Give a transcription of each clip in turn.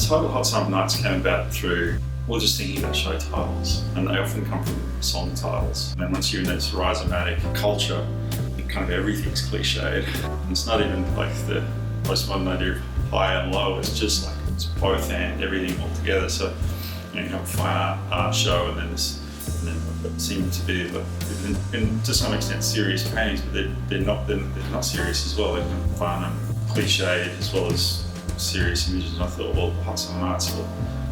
title Hot Summer Nights came about through, just thinking about show titles, and they often come from song titles. And then once you're in this rhizomatic culture, kind of everything's cliched. And it's not even like the postmodern idea of high and low, it's just like it's both and everything all together. So you have a fine art show, and then what seem to be, and to some extent, serious paintings, but they're not serious as well. They're kind of fun and cliched as well as serious images. And I thought, well, Hot Summer Nights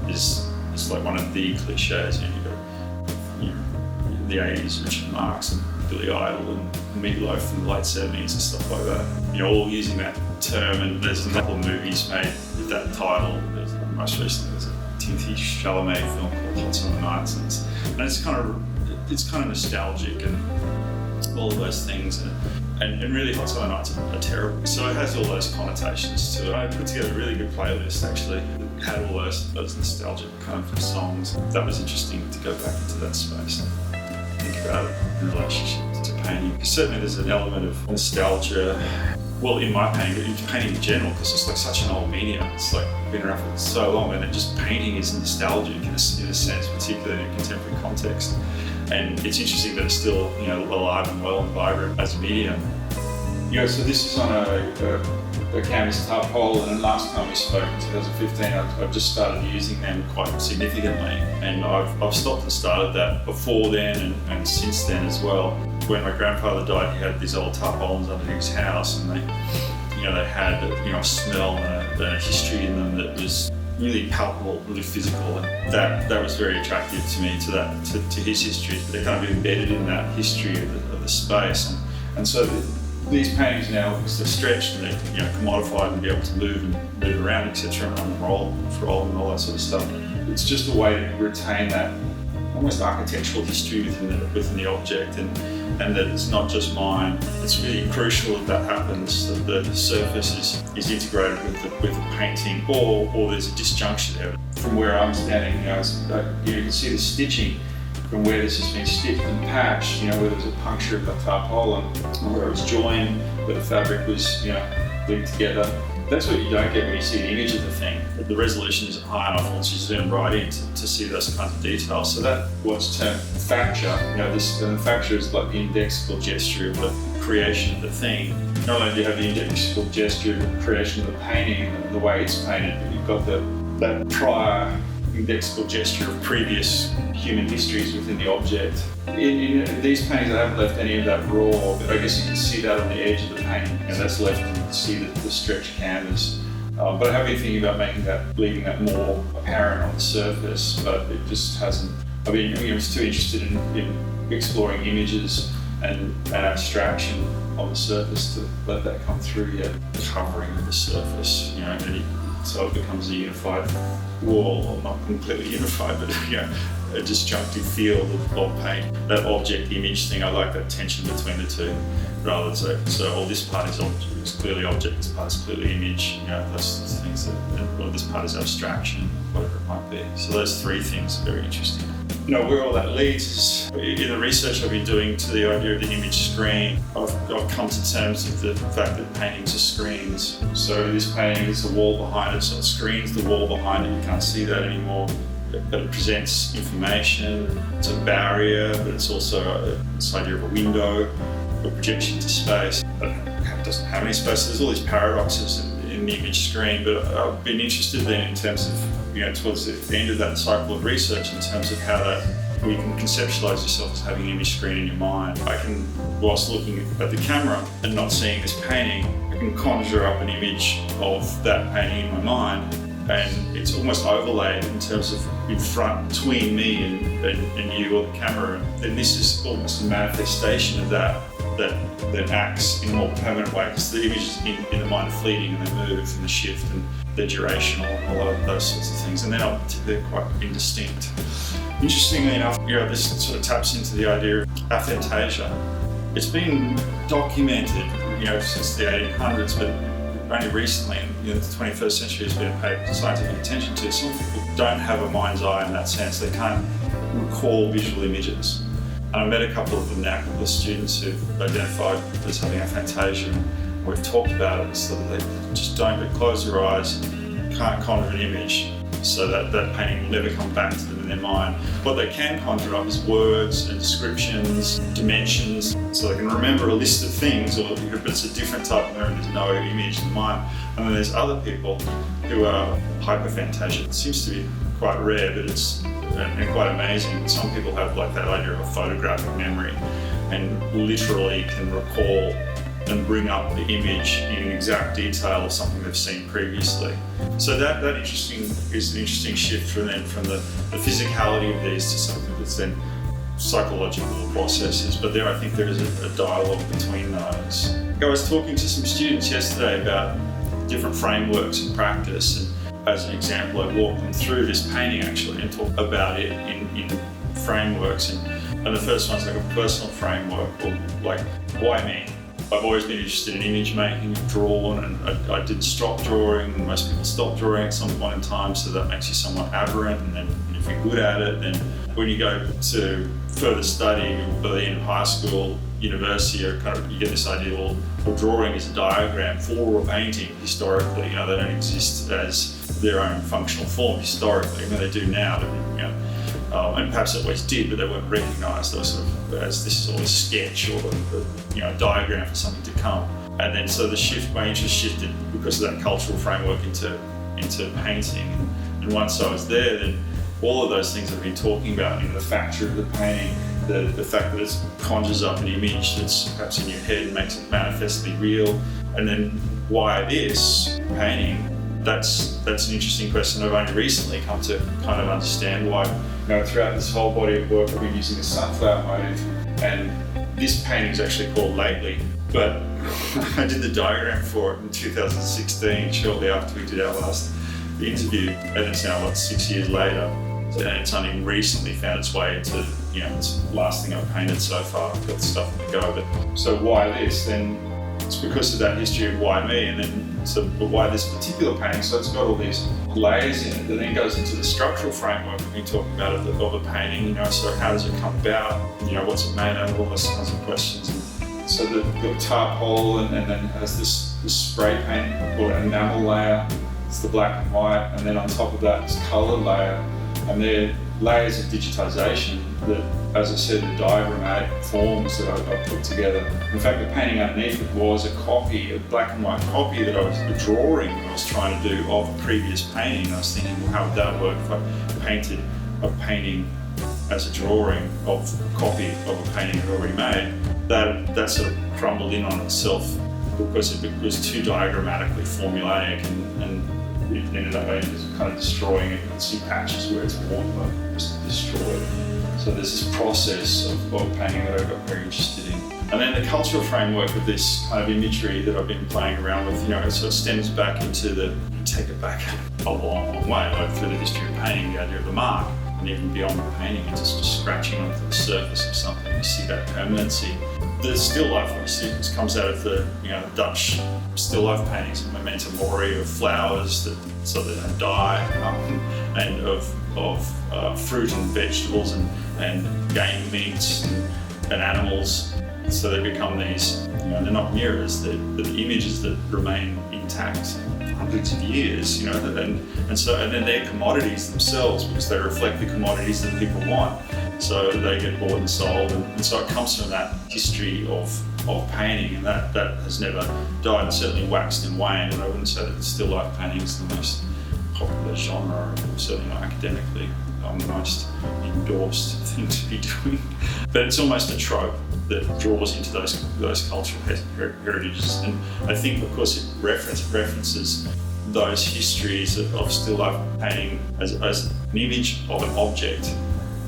is like one of the cliches. You've got the 80s, Richard Marx and Billy Idol and Meatloaf in the late 70s and stuff like that. All using that term, and there's a couple of movies made with that title. Most recently there's a Timothy Chalamet film called Hot Summer Nights, and it's kind of nostalgic and all of those things. And really, Hot Summer Nights are terrible. So it has all those connotations to it. I put together a really good playlist actually. It had all those nostalgic kind of songs. That was interesting to go back into that space and think about it in relationship to painting. Certainly there's an element of nostalgia, well, in my painting, but in painting in general, because it's like such an old medium. It's like been around for so long, and painting is nostalgic in a sense, particularly in a contemporary context. And it's interesting that it's still, alive and well and vibrant as a medium. So this is on a canvas tarpaulin, and last time we spoke in 2015, I've just started using them quite significantly. And I've stopped and started that before then and since then as well. When my grandfather died, he had these old tarpaulins under his house, and they had a smell and a history in them that was really palpable, really physical, and that was very attractive to me, to his history. They're kind of embedded in that history of the space, and so these paintings now, because they're stretched and they're commodified and be able to move around, etc., and roll and all that sort of stuff. It's just a way to retain that almost architectural history within the object, and that it's not just mine. It's really crucial that happens, that the surface is integrated with the painting, or there's a disjunction there. From where I'm standing, you can see the stitching from where this has been stitched and patched, where there's a puncture of the tarpaulin, where it was joined, where the fabric was, linked together. That's what you don't get when you see the image of the thing. The resolution isn't high enough once you zoom right in to see those kinds of details. So that's what's termed facture. The facture is like the indexical gesture of the creation of the thing. Not only do you have the indexical gesture of the creation of the painting and the way it's painted, but you've got that prior indexical gesture of previous human histories within the object. In these paintings, I haven't left any of that raw, but I guess you can see that on the edge of the painting, and that's left, you can see the stretched canvas. But I have been thinking about leaving that more apparent on the surface, but it just hasn't. I've been too interested in exploring images and abstraction on the surface to let that come through yet. Covering the surface, so it becomes a unified wall, or not completely unified, but a disjunctive field of paint. That object image thing, I like that tension between the two, rather than so this part is clearly object, this part is clearly image, those things this part is abstraction, whatever it might be. So those three things are very interesting. Where all that leads is, in the research I've been doing to the idea of the image screen, I've come to terms with the fact that paintings are screens. So this painting is the wall behind it, so it screens the wall behind it, you can't see that anymore. But it presents information, it's a barrier, but it's also this idea of a window, a projection to space. But it doesn't have any space, so there's all these paradoxes in the image screen, but I've been interested then in terms of, towards the end of that cycle of research, in terms of how you can conceptualise yourself as having an image screen in your mind. I can, whilst looking at the camera and not seeing this painting, I can conjure up an image of that painting in my mind, and it's almost overlaid in terms of in front between me and you or the camera. And this is almost a manifestation of that acts in a more permanent way, because the images in the mind are fleeting and they move and they shift and they're durational and all of those sorts of things, and they're quite indistinct. Interestingly enough, this sort of taps into the idea of aphantasia. It's been documented, since the 1800s, but only recently in the 21st century has been paid scientific attention to. Some people don't have a mind's eye in that sense. They can't recall visual images. And I met a couple of them now, a couple of students who've identified as having aphantasia, and we've talked about it, so that they just don't close their eyes, can't conjure an image, so that painting will never come back to them in their mind. What they can conjure up is words and descriptions, dimensions, so they can remember a list of things, but it's a different type of memory. There's no image in the mind. And then there's other people who are hyperphantasia. It seems to be quite rare, but it's and quite amazing. Some people have like that idea of a photographic memory and literally can recall and bring up the image in exact detail of something they've seen previously. So that is an interesting shift from the physicality of these to something that's then psychological processes. But I think there is a dialogue between those. I was talking to some students yesterday about different frameworks in practice, and as an example, I walked them through this painting actually and talked about it in frameworks. And the first one's like a personal framework, or like, why me? I've always been interested in image making, drawn, and I didn't stop drawing, and most people stop drawing at some point in time, so that makes you somewhat aberrant, and then if you're good at it, then when you go to further study, by the end of high school, university, you get this idea, well, drawing is a diagram for a painting historically. They don't exist as their own functional form historically. I mean, they do now, but, and perhaps always did, but they weren't recognised. They were sort of as this is always a sketch or a diagram for something to come. And then so my interest shifted because of that cultural framework into painting. And once I was there, then all of those things I've been talking about, the facture of the painting, the fact that it conjures up an image that's perhaps in your head and makes it manifestly real, and then why this painting, that's an interesting question. I've only recently come to kind of understand why. Throughout this whole body of work, I've been using the sunflower motif, and this painting is actually called Lately, but I did the diagram for it in 2016, shortly after we did our last interview, and it's now 6 years later, and it's only recently found its way into it's the last thing I've painted so far. I've got stuff on the go, but so why this? Then it's because of that history of why me, and then but why this particular painting? So it's got all these layers in it that then goes into the structural framework we've been talking about of a painting. So how does it come about? What's it made out of? All those kinds of questions. And so the tarpole, and then has this spray paint or an enamel layer. It's the black and white, and then on top of that, this colour layer, and they're layers of digitisation that, as I said, the diagrammatic forms that I put together. In fact, the painting underneath it was a black and white copy that a drawing I was trying to do of a previous painting. I was thinking, well, how would that work if I painted a painting as a drawing of a copy of a painting I'd already made? That sort of crumbled in on itself because it was too diagrammatically formulaic, and it ended up kind of destroying it. You can see patches where it's worn, but just destroyed. So there's this process of painting that I got very interested in. And then the cultural framework of this kind of imagery that I've been playing around with, it sort of stems back into take it back a long, long way, like through the history of painting, the idea of the mark, and even beyond the painting, it's just scratching onto the surface of something. You see that permanency. The still life, obviously, comes out of the Dutch still life paintings, a memento mori of flowers so they don't die, and of fruit and vegetables and game meats and animals. So they become these, they're not mirrors, they're the images that remain intact hundreds of years, and then they're commodities themselves because they reflect the commodities that people want. So they get bought and sold, and so it comes from that history of painting, and that has never died and certainly waxed and waned. And I wouldn't say that still life painting is the most popular genre, or certainly not academically the most endorsed thing to be doing. But it's almost a trope that draws into those cultural heritages, and I think because it references those histories of still life painting as an image of an object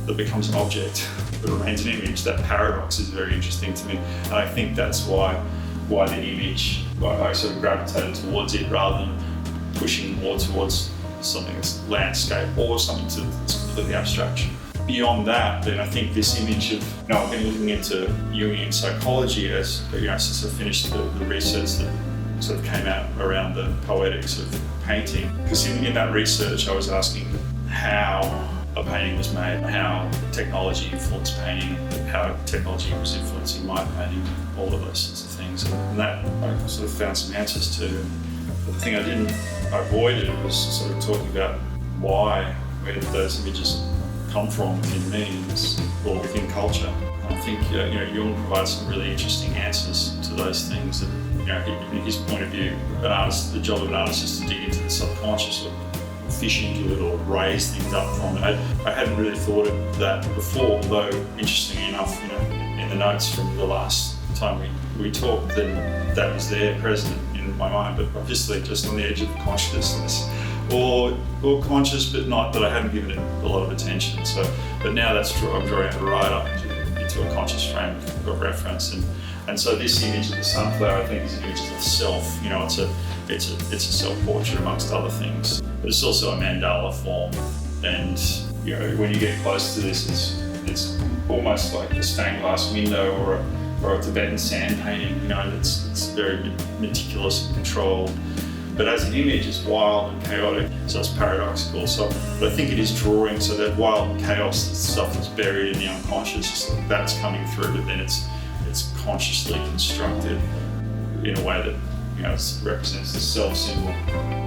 that becomes an object that remains an image. That paradox is very interesting to me, and I think that's why the image, I sort of gravitated towards it rather than pushing more towards something that's landscape or something that's completely abstract. Beyond that, then I think this image of, I've been looking into Jungian psychology as, since I finished the research that sort of came out around the Poetics of Painting. Because in that research, I was asking how a painting was made, how technology influenced painting, how technology was influencing my painting, all of those sorts of things. And that I sort of found some answers to. But the thing I avoided was sort of talking about where did those images come from within memes or within culture. And I think Jung provides some really interesting answers to those things. That, in his point of view, the job of an artist is to dig into the subconscious or fish into it or raise things up from it. I hadn't really thought of that before, although interestingly enough, in the notes from the last time we talked, then that was there present in my mind, but obviously just on the edge of consciousness, or conscious but not, that I hadn't given it a lot of attention. So, but now that's true. I'm drawing it right up into a conscious frame of reference, and so this image of the sunflower, I think, is an image of the self. It's a self-portrait amongst other things, but it's also a mandala form. And when you get close to this, it's almost like a stained glass window or a Tibetan sand painting. It's very meticulous and controlled. But as an image, it's wild and chaotic, so it's paradoxical. But I think it is drawing, so that wild chaos, the stuff that's buried in the unconscious, that's coming through, but then it's consciously constructed in a way that it represents the self symbol.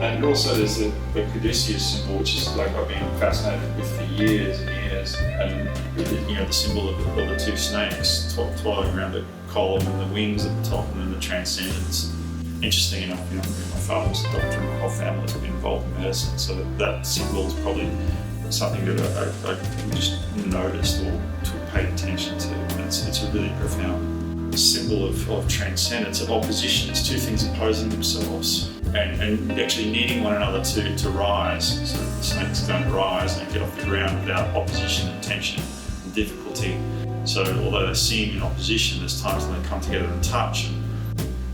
And also there's the caduceus symbol, which is like I've been fascinated with for years and years, and the symbol of the two snakes twirling around the column and the wings at the top, and then the transcendence. Interesting enough, my father was a doctor and my whole family has been involved in medicine, so that symbol is probably something that I just noticed or paid attention to. And it's a really profound symbol of transcendence, of oppositions, two things opposing themselves and actually needing one another to rise. So the snakes don't rise and get off the ground without opposition and tension and difficulty. So although they seem in opposition, there's times when they come together and touch. And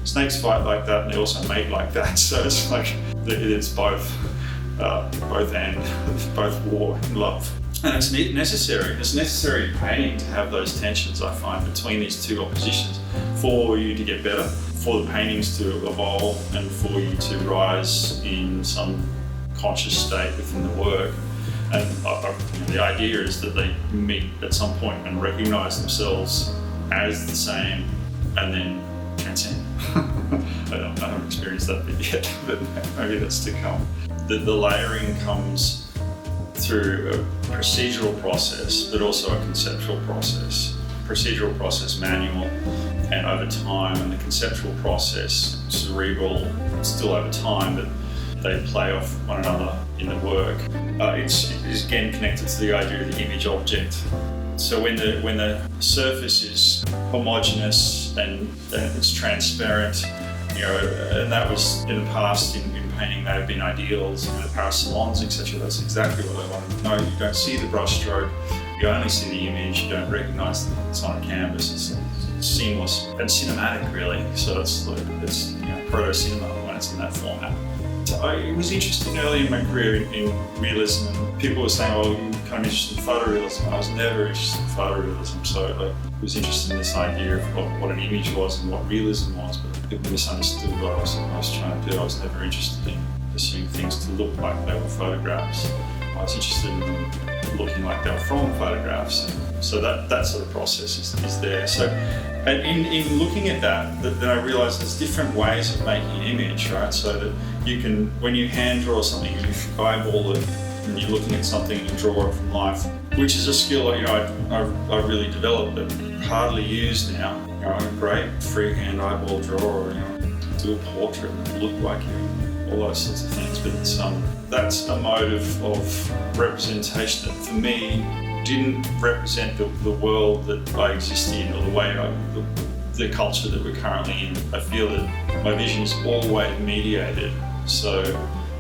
snakes fight like that, and they also mate like that. So it's like it's both war and love. And it's necessary. It's necessary in painting to have those tensions, I find, between these two oppositions for you to get better, for the paintings to evolve, and for you to rise in some conscious state within the work. And the idea is that they meet at some point and recognise themselves as the same, and then transcend. I haven't experienced that bit yet, but maybe that's to come. The layering comes through a procedural process, but also a conceptual process. Procedural process, manual, and over time, and the conceptual process, cerebral, still over time, but they play off one another in the work. It's again connected to the idea of the image object. So when the surface is homogeneous and it's transparent, and that was in the past in painting, may have been ideals, the Paris salons, etc. That's exactly what I wanted to know. You don't see the brush stroke, you only see the image, you don't recognise that it's on a canvas. It's seamless and cinematic, really. So it's proto-cinema when it's in that format. It was interesting early in my career in realism, and people were saying, "Oh, you're kind of interested in photorealism." I was never interested in photorealism, so I was interested in this idea of what an image was and what realism was, but people misunderstood what I was trying to do. I was never interested in pursuing things to look like they were photographs. I was interested in looking like they were from photographs. So that sort of process is there. So, and in looking at that, then I realised there's different ways of making an image, right? So that you can, when you hand draw something, you eyeball it, and you're looking at something and you draw it from life, which is a skill I really developed, but hardly used now. I'm a great freehand eyeball drawer, do a portrait and look like you, all those sorts of things. But that's a mode of representation that for me didn't represent the world that I exist in, or the way the culture that we're currently in. I feel that my vision is always mediated. So,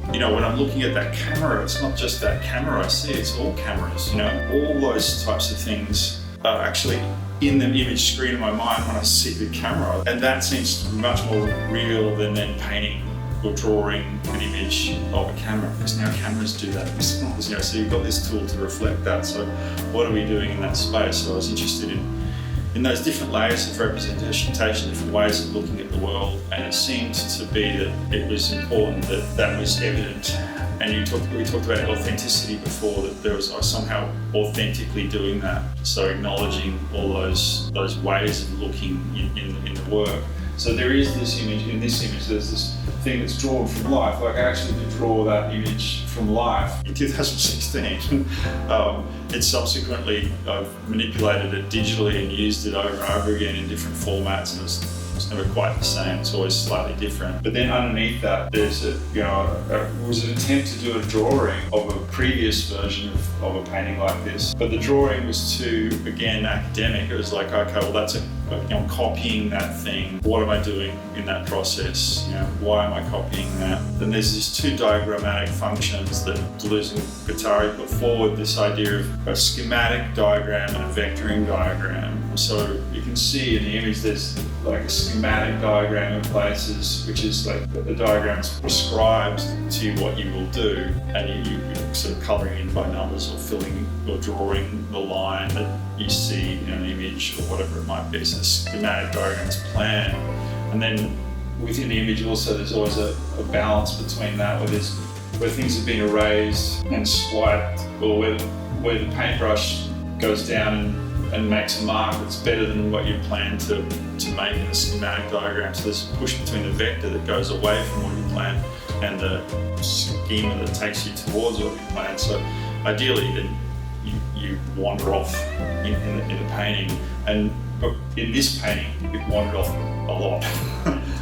when I'm looking at that camera, it's not just that camera I see, it's all cameras. All those types of things are actually in the image screen of my mind when I see the camera. And that seems to be much more real than then painting or drawing an image of a camera, because now cameras do that themselves. So you've got this tool to reflect that. So what are we doing in that space? So I was interested in those different layers of representation, different ways of looking at the world, and it seemed to be that it was important that was evident. And we talked about authenticity before, that I was somehow authentically doing that. So acknowledging all those ways of looking in the work. So there is this image, in this image there's this thing that's drawn from life. Like I actually did draw that image from life. In 2016, it subsequently, I've manipulated it digitally and used it over and over again in different formats, and it's never quite the same. It's always slightly different. But then underneath that, there's it was an attempt to do a drawing of a previous version of a painting like this. But the drawing was too, again, academic. It was like, okay, well, I'm copying that thing. What am I doing in that process? Why am I copying that? Then there's these two diagrammatic functions that Deleuze and Guattari put forward, this idea of a schematic diagram and a vectoring diagram. So you can see in the image there's like a schematic diagram in places, which is like the diagram's prescribed to what you will do, and you sort of colouring in by numbers or filling or drawing the line that you see in an image or whatever it might be. So the schematic diagram is planned, and then within the image also there's always a balance between that where things have been erased and swiped, or where the paintbrush goes down and makes a mark that's better than what you plan to make in the schematic diagram. So there's a push between the vector that goes away from what you planned and the schema that takes you towards what you planned. So ideally then you wander off in the painting, and in this painting it wandered off a lot.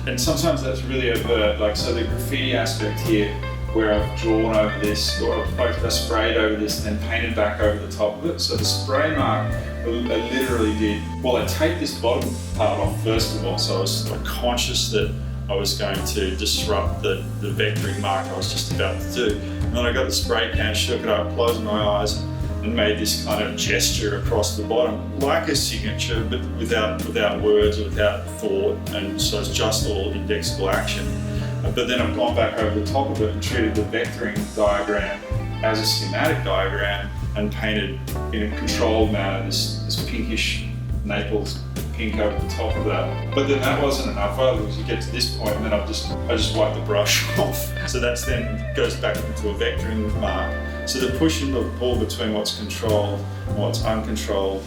And sometimes that's really overt, like so the graffiti aspect here, where I've drawn over this, or I've sprayed over this and then painted back over the top of it. So the spray mark, I literally did, well, I taped this bottom part off first of all, so I was like conscious that I was going to disrupt the vectoring mark I was just about to do. And then I got the spray can, shook it up, closed my eyes, and made this kind of gesture across the bottom, like a signature, but without words or without thought, and so it's just all indexable action. But then I've gone back over the top of it and treated the vectoring diagram as a schematic diagram and painted in a controlled manner this pinkish Naples pink over the top of that. But then that wasn't enough either, because you get to this point and then I just wipe the brush off. So that's then goes back into a vectoring mark. So the push and the pull between what's controlled and what's uncontrolled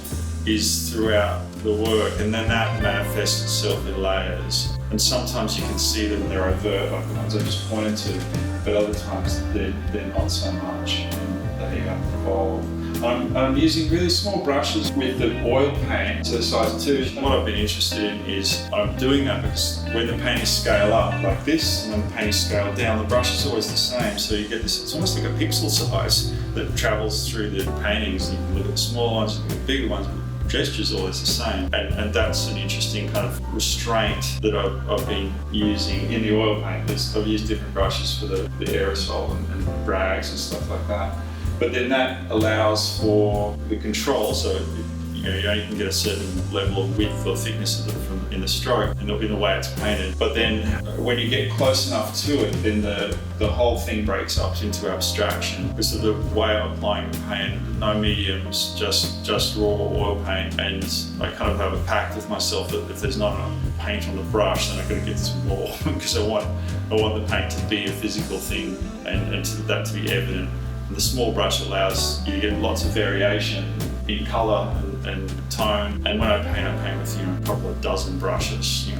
is throughout the work, and then that manifests itself in layers. And sometimes you can see them, they're overt, like the ones I just pointed to, but other times they're not so much, and they evolve. I'm using really small brushes with the oil paint, so size 2. What I've been interested in is I'm doing that because when the paintings scale up like this, and when the paintings scale down, the brush is always the same. So you get this, it's almost like a pixel size that travels through the paintings. You can look at the small ones, you can look at the bigger ones, but gesture's always the same. And that's an interesting kind of restraint that I've been using in the oil paint. I've used different brushes for the aerosol and rags and stuff like that. But then that allows for the control, so you only can get a certain level of width or thickness of it in the stroke, in the way it's painted. But then when you get close enough to it, then the whole thing breaks up into abstraction. Because of the way I'm applying the paint, no mediums, just raw oil paint, and I kind of have a pact with myself that if there's not enough paint on the brush, then I've got to get some more, because I want the paint to be a physical thing and that to be evident. The small brush allows you to get lots of variation in colour and tone. And when I paint with a couple of dozen brushes,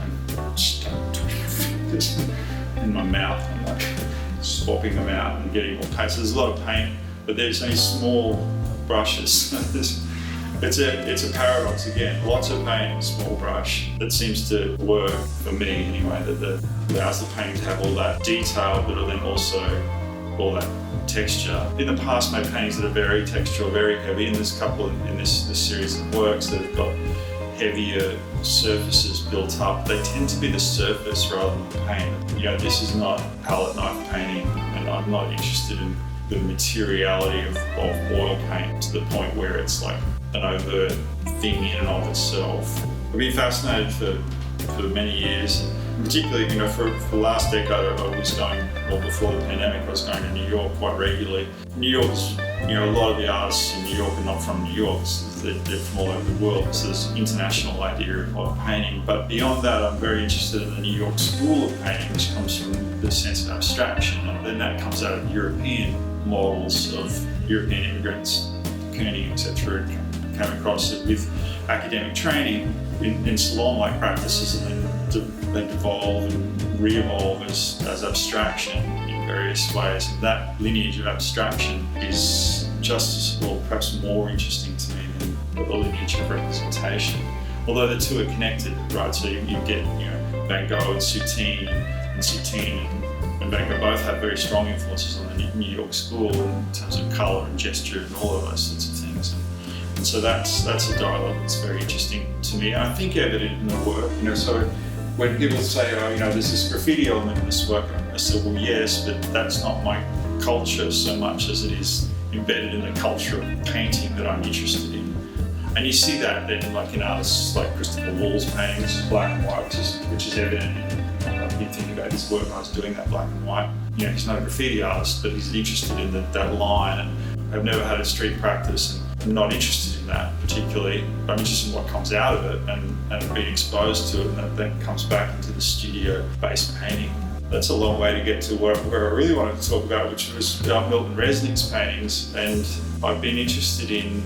just fingers in my mouth. I'm like swapping them out and getting more paint. So there's a lot of paint, but there's only small brushes. It's a paradox again. Lots of paint, small brush. That seems to work for me anyway. That allows the painting to have all that detail, but then also all that texture. In the past, made paintings that are very textural, very heavy, and there's a couple in this series of works that have got heavier surfaces built up. They tend to be the surface rather than the paint. This is not palette knife painting, and I'm not interested in the materiality of oil paint to the point where it's like an overt thing in and of itself. I've been fascinated for many years. Particularly, for the last decade, I was going, well, before the pandemic, I was going to New York quite regularly. New York's, a lot of the artists in New York are not from New York, so they're from all over the world. So there's an international idea of painting. But beyond that, I'm very interested in the New York school of painting, which comes from the sense of abstraction. And then that comes out of European models of European immigrants, Koenig, etc., came across it with academic training in salon-like practices, and then they devolve and re-evolve as abstraction in various ways. And that lineage of abstraction is just as, or perhaps more interesting to me than the lineage of representation. Although the two are connected, right? So you get, Van Gogh and Soutine and Van Gogh both have very strong influences on the New York school in terms of colour and gesture and all of those sorts of things. And so that's a dialogue that's very interesting to me. And I think evident in the work, so when people say, there's this graffiti element in this work, I say, well, yes, but that's not my culture so much as it is embedded in the culture of painting that I'm interested in. And you see that then, like in artists like Christopher Wall's paintings, black and white, which is evident. I've been thinking about his work when I was doing that black and white. He's not a graffiti artist, but he's interested in that line. And I've never had a street practice, and I'm not interested in that particularly. I'm interested in what comes out of it and being exposed to it, and that then comes back into the studio-based painting. That's a long way to get to where I really wanted to talk about, which was Milton Resnick's paintings. And I've been interested in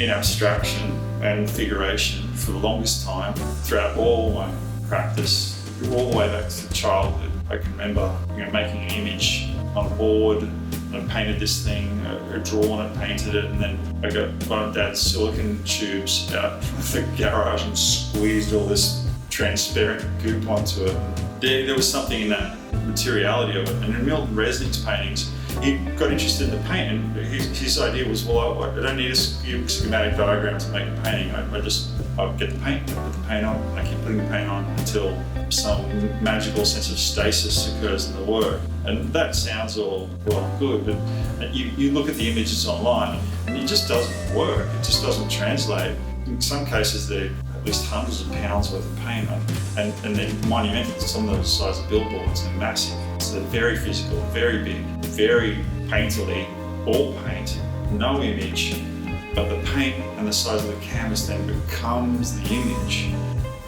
abstraction and figuration for the longest time throughout all my practice, all the way back to childhood. I can remember making an image on a board, and I painted this thing, I drawn it, painted it, and then I got one of Dad's silicone tubes out of the garage and squeezed all this transparent goop onto it. There was something in that materiality of it. And in Milton Resnick's paintings, he got interested in the paint, and his idea was, well, I don't need a schematic diagram to make a painting. I get the paint, I put the paint on, and I keep putting the paint on until some magical sense of stasis occurs in the work. And that sounds all well good, but you look at the images online, and it just doesn't work. It just doesn't translate. In some cases, they're at least hundreds of pounds worth of paint on, and they're monumental. Some of them are the size of billboards, they're massive. So they're very physical, very big, very painterly, all paint, no image, but the paint and the size of the canvas then becomes the image,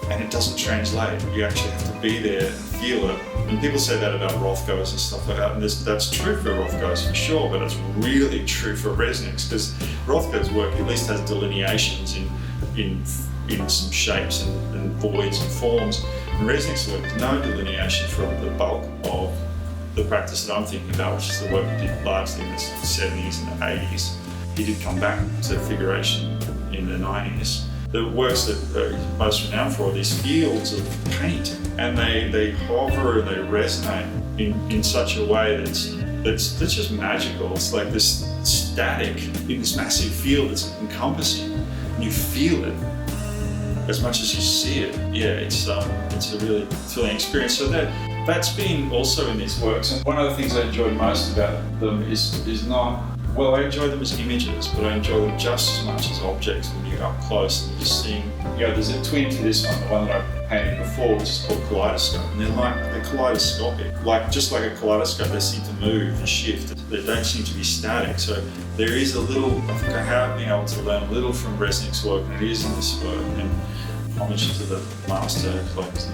and it doesn't translate. You actually have to be there and feel it. And people say that about Rothko's and stuff like that, and that's true for Rothko's for sure, but it's really true for Resnick's, because Rothko's work at least has delineations in some shapes and voids and forms. And Resnick's work has no delineation for the bulk of the practice that I'm thinking about, which is the work he did largely in the 70s and the 80s. He did come back to figuration in the 90s. The works that he's most renowned for are these fields of paint, and they hover and they resonate in such a way that's just magical. It's like this static in this massive field that's encompassing, and you feel it as much as you see it. Yeah, it's a really thrilling experience. So that's been also in these works. And one of the things I enjoy most about them is not, well, I enjoy them as images, but I enjoy them just as much as objects when you're up close and you're just seeing, there's a twin to this one, the one that I painted before, which is called Kaleidoscope. And they're kaleidoscopic. Just like a kaleidoscope, they seem to move and shift. They don't seem to be static. So there is a little, I think I have been able to learn a little from Resnick's work, and it is in this work. And homage to the master,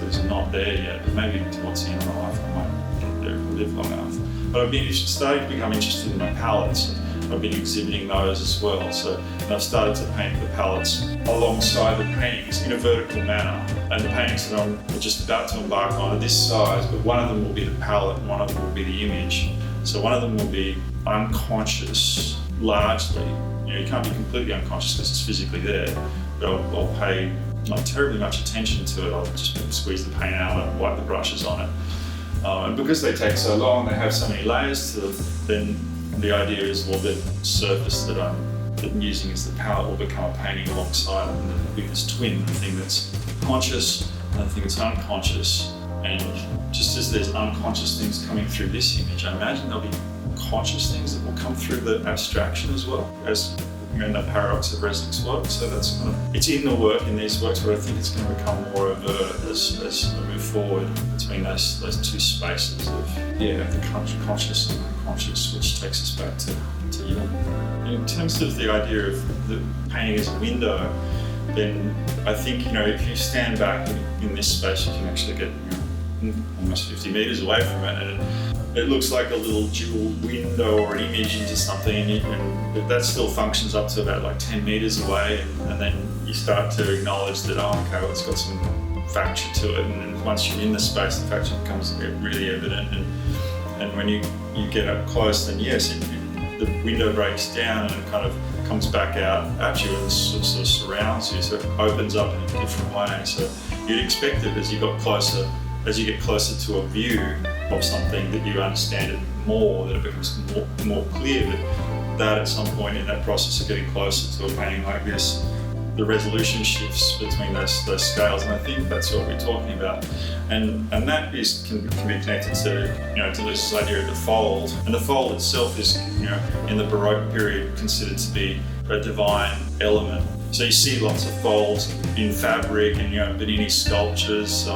it's not there yet, but maybe towards the end of my life I might get there if I live long enough. But I've been starting to become interested in my palettes. I've been exhibiting those as well. And I've started to paint the palettes alongside the paintings in a vertical manner. And the paintings that I'm just about to embark on are this size, but one of them will be the palette and one of them will be the image. So one of them will be unconscious, largely. You can't be completely unconscious because it's physically there, but I'll pay not terribly much attention to it. I'll just squeeze the paint out and wipe the brushes on it. And because they take so long, they have so many layers to them, then the idea is, well, the surface that I'm using as the palette will become a painting alongside it, and there'll be this twin, the thing that's conscious and the thing that's unconscious. And just as there's unconscious things coming through this image, I imagine there'll be conscious things that will come through the abstraction as well, as the paradox of Resnick's work. So that's it's in the work, in these works, but I think it's going to become more overt as we move forward between those two spaces of the conscious and unconscious, which takes us back to Jung. In terms of the idea of the painting as a window, then I think if you stand back in this space, you can actually get almost 50 meters away from it, and it looks like a little dual window or an image into something, and that still functions up to about 10 meters away, and then you start to acknowledge that, it's got some facture to it, and then once you're in the space, the facture becomes really evident. And when you get up close, then yes, the window breaks down and it kind of comes back out at you and sort of surrounds you, so it opens up in a different way. So you'd expect it as you get closer to a view of something, that you understand it more, that it becomes more clear. But that at some point in that process of getting closer to a painting like this, the resolution shifts between those scales, and I think that's what we're talking about. And that can be connected to Deleuze's idea of the fold. And the fold itself is, in the Baroque period, considered to be a divine element. So you see lots of folds in fabric and Bernini sculptures,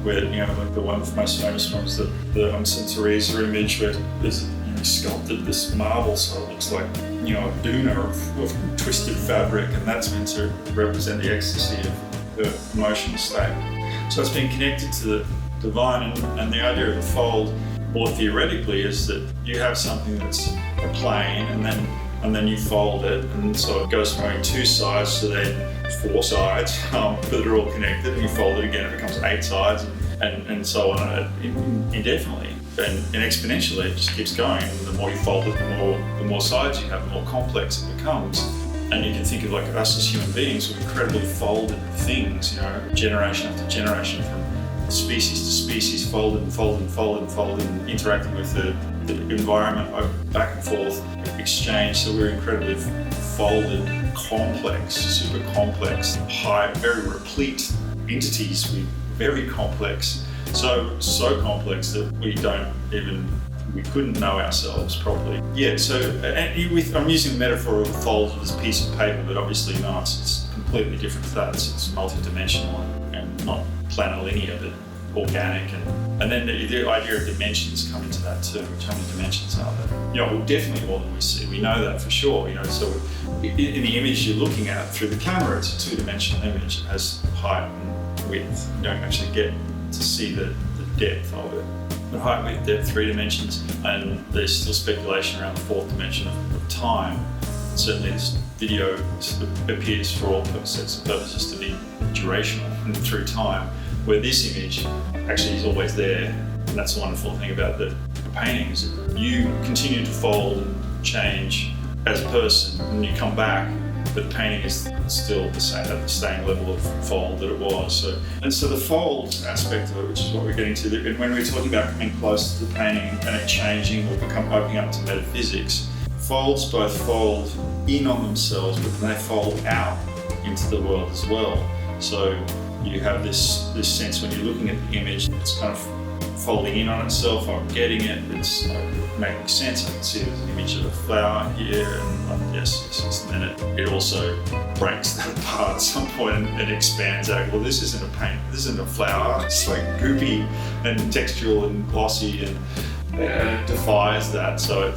where like the one most famous one is the St. Teresa image, where there's sculpted this marble, so it looks like a doona of twisted fabric, and that's meant to represent the ecstasy of the emotional state. So it's been connected to the divine, and the idea of a fold, more theoretically, is that you have something that's a plane, and then you fold it, and so it goes from having two sides to then four sides, but they're all connected, and you fold it again, it becomes 8 sides, and so on, indefinitely. And exponentially, it just keeps going. And the more you fold it, the more sides you have, the more complex it becomes. And you can think of like us as human beings, we're incredibly folded things, generation after generation, from species to species, folded and folded and folded and folded, and interacting with the environment, back and forth, exchange. So we're incredibly folded, complex, super complex, high, very replete entities. We're very complex. So complex that we couldn't know ourselves properly. Yeah, so I'm using the metaphor of a fold as a piece of paper, but obviously not. It's completely different to that. It's multi-dimensional and not planolinear, but organic. And then the idea of dimensions come into that too. How many dimensions are there? Well, definitely more than we see. We know that for sure. So in the image you're looking at through the camera, it's a 2-dimensional image. It has height and width. You don't actually get to see the depth of it. The height, width, depth, 3 dimensions, and there's still speculation around the 4th dimension of time. Certainly this video appears for all sets of purposes to be durational and through time, where this image actually is always there. And that's the wonderful thing about the painting, is that you continue to fold and change as a person, and you come back, but the painting is still the same, at the same level of fold that it was. So the fold aspect of it, which is what we're getting to, and when we're talking about coming close to the painting and it changing or opening up to metaphysics, folds both fold in on themselves, but then they fold out into the world as well. So you have this sense when you're looking at the image, it's kind of folding in on itself. I'm getting it. It's making sense. I can see there's an image of a flower here, and yes. And then it also breaks that apart at some point and expands out. Well, this isn't a paint. This isn't a flower. It's like goopy and textural and glossy, and it defies that. So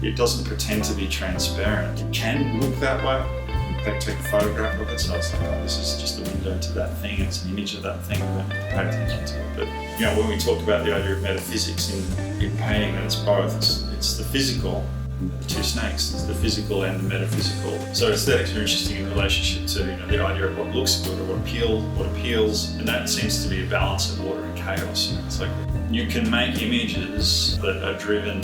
it doesn't pretend to be transparent. It can look that way. They take a photograph of it, so it's like, this is just a window to that thing, it's an image of that thing, we don't have to pay attention to it. But when we talk about the idea of metaphysics in painting, and it's both, it's the physical, the two snakes, it's the physical and the metaphysical. So aesthetics are interesting in relationship to the idea of what looks good or what appeals, and that seems to be a balance of order and chaos. It's like you can make images that are driven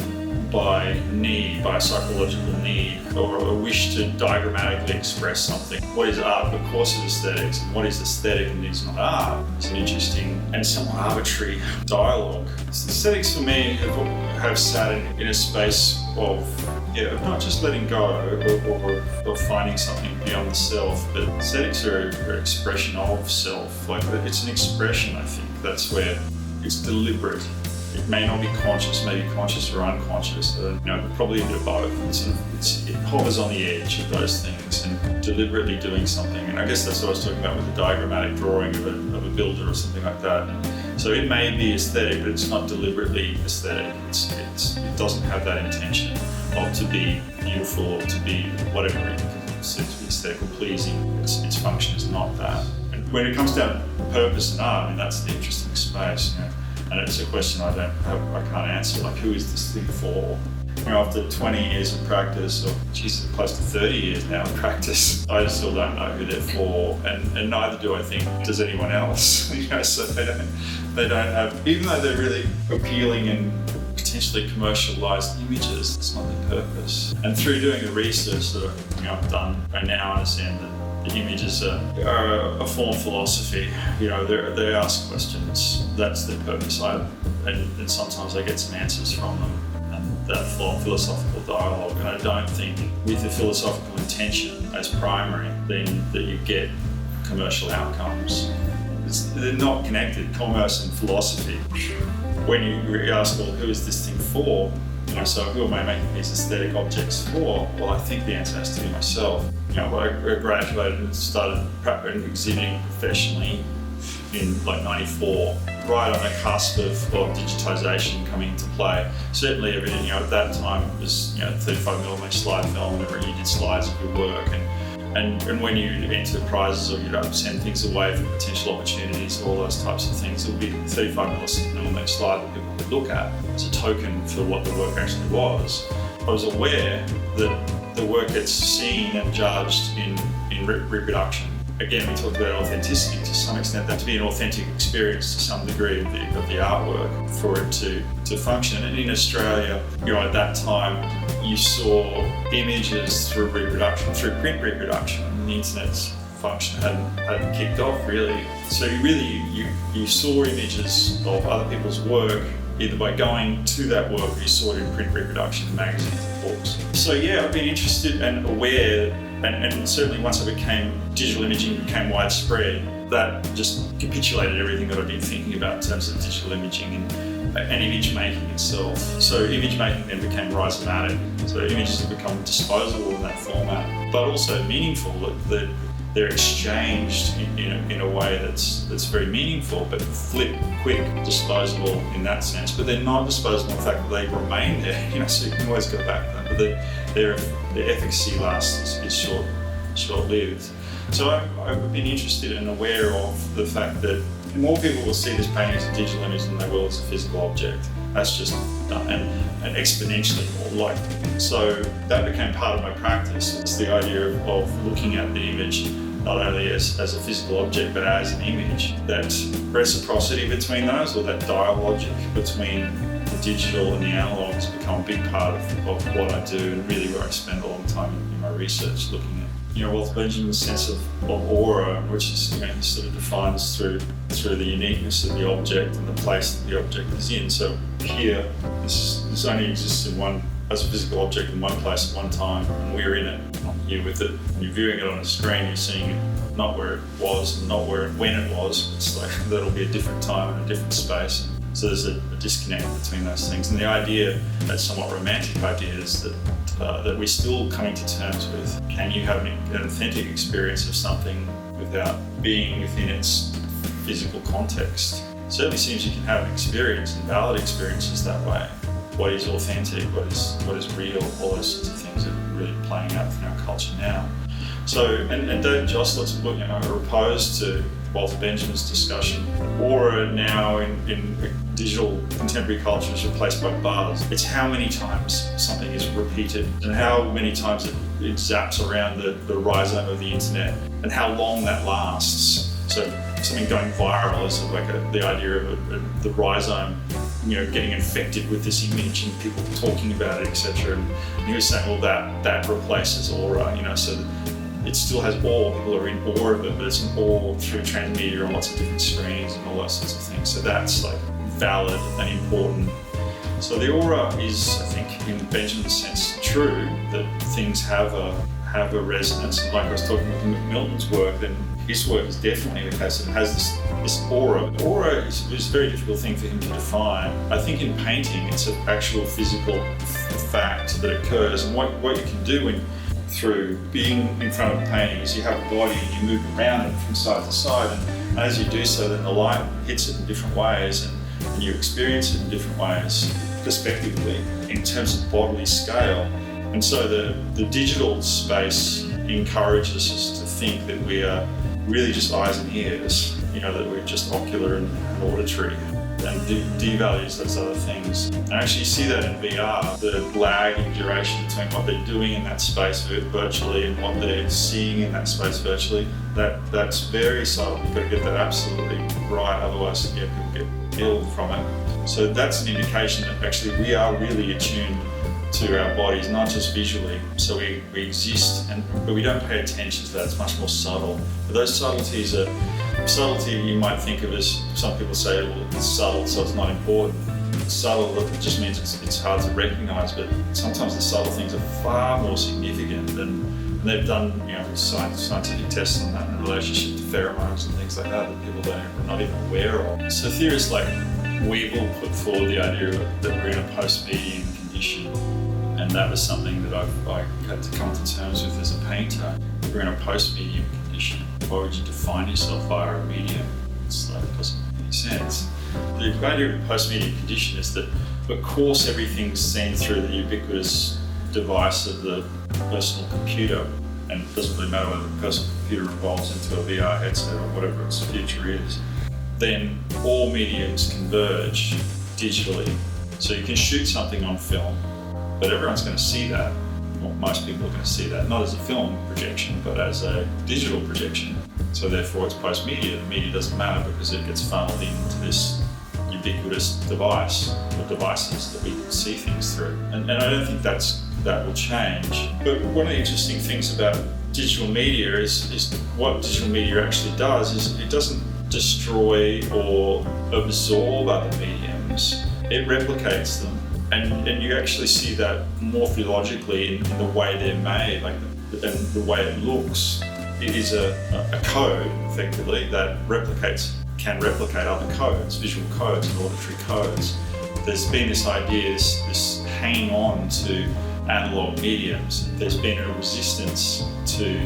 by need, by psychological need, or a wish to diagrammatically express something. What is art? Of course it's aesthetics, and what is aesthetic and is not art? It's an interesting and somewhat arbitrary dialogue. Aesthetics for me have sat in a space of not just letting go or finding something beyond the self, but aesthetics are an expression of self. Like, it's an expression, I think. That's where it's deliberate. It may not be conscious, maybe conscious or unconscious, probably a bit of both. It hovers on the edge of those things and deliberately doing something. And I guess that's what I was talking about with the diagrammatic drawing of a builder or something like that. So it may be aesthetic, but it's not deliberately aesthetic. It doesn't have that intention of to be beautiful or to be whatever it considers to be aesthetic or pleasing. Its function is not that. And when it comes down to purpose and art, that's the interesting space. And it's a question I can't answer, like, who is this thing for? after 20 years of practice, or close to 30 years now of practice, I still don't know who they're for, and neither do I think does anyone else. So they don't have, even though they're really appealing and potentially commercialised images, that's not their purpose. And through doing the research that I've done, I now understand that the images are a form of philosophy. They ask questions. That's their purpose. And sometimes I get some answers from them. That philosophical dialogue, and I don't think with the philosophical intention as primary, then that you get commercial outcomes. They're not connected, commerce and philosophy. When you ask, well, who is this thing for? So who am I making these aesthetic objects for? Well, I think the answer has to be myself. I graduated and started exhibiting professionally in like 94, right on the cusp of digitisation coming into play. Certainly everything, at that time it was 35mm slide film, whenever you did slides of your work, and when you enter prizes or you'd send things away for potential opportunities, all those types of things, it would be 35mm slide that people could look at as a token for what the work actually was. I was aware that the work gets seen and judged in reproduction. Again, we talked about authenticity to some extent, that to be an authentic experience to some degree of the artwork for it to function. And in Australia, at that time, you saw images through reproduction, through print reproduction, and the internet's function hadn't kicked off really. So you saw images of other people's work either by going to that work or you saw it in print reproduction in magazines and books. So I've been interested and aware, and certainly once digital imaging became widespread, that just capitulated everything that I've been thinking about in terms of digital imaging and image making itself. So image making then became rhizomatic. So images have become disposable in that format, but also meaningful, that they're exchanged in a way that's very meaningful, but flip, quick, disposable in that sense. But they're not disposable in the fact that they remain there, so you can always go back to them. But their efficacy is short-lived. So I've been interested and aware of the fact that more people will see this painting as a digital image than they will as a physical object. That's just done, and exponentially more likely. So that became part of my practice. It's the idea of looking at the image not only as a physical object, but as an image. That reciprocity between those, or that dialogic between the digital and the analog, has become a big part of what I do, and really where I spend a long time in my research looking at Walter Benjamin's sense of aura, which is he sort of defines through the uniqueness of the object and the place that the object is in. So here, this only exists as a physical object in one place at one time, and we're in it, not here with it. When you're viewing it on a screen, you're seeing it not where it was and not when it was. It's like that'll be a different time and a different space. So there's a disconnect between those things. And the idea, that somewhat romantic idea, is that we're still coming to terms with, can you have an authentic experience of something without being within its physical context? It certainly seems you can have an experience and valid experiences that way. What is authentic, what is real, all those sorts of things are really playing out in our culture now. So, and David Josselet's book, are opposed to Walter Benjamin's discussion. Aura now in digital contemporary culture is replaced by buzz. It's how many times something is repeated and how many times it zaps around the rhizome of the internet and how long that lasts. So something going viral is like the idea of the rhizome, getting infected with this image and people talking about it, etc. And he was saying, well, that replaces aura, so that it still has awe, people are in awe of it, but it's in awe through transmedia on lots of different screens and all those sorts of things. So that's like valid and important. So the aura is, I think, in Benjamin's sense, true, that things have a resonance. And like I was talking with Milton's work, then his work is definitely the case. It has this aura. Aura is a very difficult thing for him to define. I think in painting, it's an actual physical fact that occurs. And what you can do through being in front of a painting is you have a body and you move around it from side to side. And as you do so, then the light hits it in different ways and you experience it in different ways, prospectively, in terms of bodily scale. And so the digital space encourages us to think that we are really just eyes and ears, that we're just ocular and auditory. and devalues those other things. And actually you see that in VR, the lag in duration between what they're doing in that space virtually and what they're seeing in that space virtually. That's very subtle. You've got to get that absolutely right, otherwise people get ill from it. So that's an indication that actually we are really attuned to our bodies, not just visually. So we exist, but we don't pay attention to that. It's much more subtle. But those subtleties are subtlety. You might think of as, some people say, well, it's subtle, so it's not important. It's subtle, it just means it's hard to recognise. But sometimes the subtle things are far more significant, and they've done scientific tests on that in relationship to pheromones and things like that people are not even aware of. So theorists like Weevil put forward the idea that we're in a post-medium condition. And that was something that I had to come to terms with as a painter. We're in a post-medium condition. Why would you define yourself via a medium? It's like, it doesn't make any sense. The idea of a post-medium condition is that, of course, everything's seen through the ubiquitous device of the personal computer, and it doesn't really matter whether the personal computer evolves into a VR headset or whatever its future is. Then all mediums converge digitally. So you can shoot something on film, but everyone's going to see that. Well, most people are going to see that, not as a film projection, but as a digital projection. So therefore it's post-media. The media doesn't matter because it gets funneled into this ubiquitous device, or devices that we see things through. And I don't think that will change. But one of the interesting things about digital media is what digital media actually does is it doesn't destroy or absorb other mediums. It replicates them. And you actually see that morphologically in the way they're made, and the way it looks. It is a code, effectively, that can replicate other codes, visual codes and auditory codes. There's been this idea, this hanging on to analogue mediums. There's been a resistance to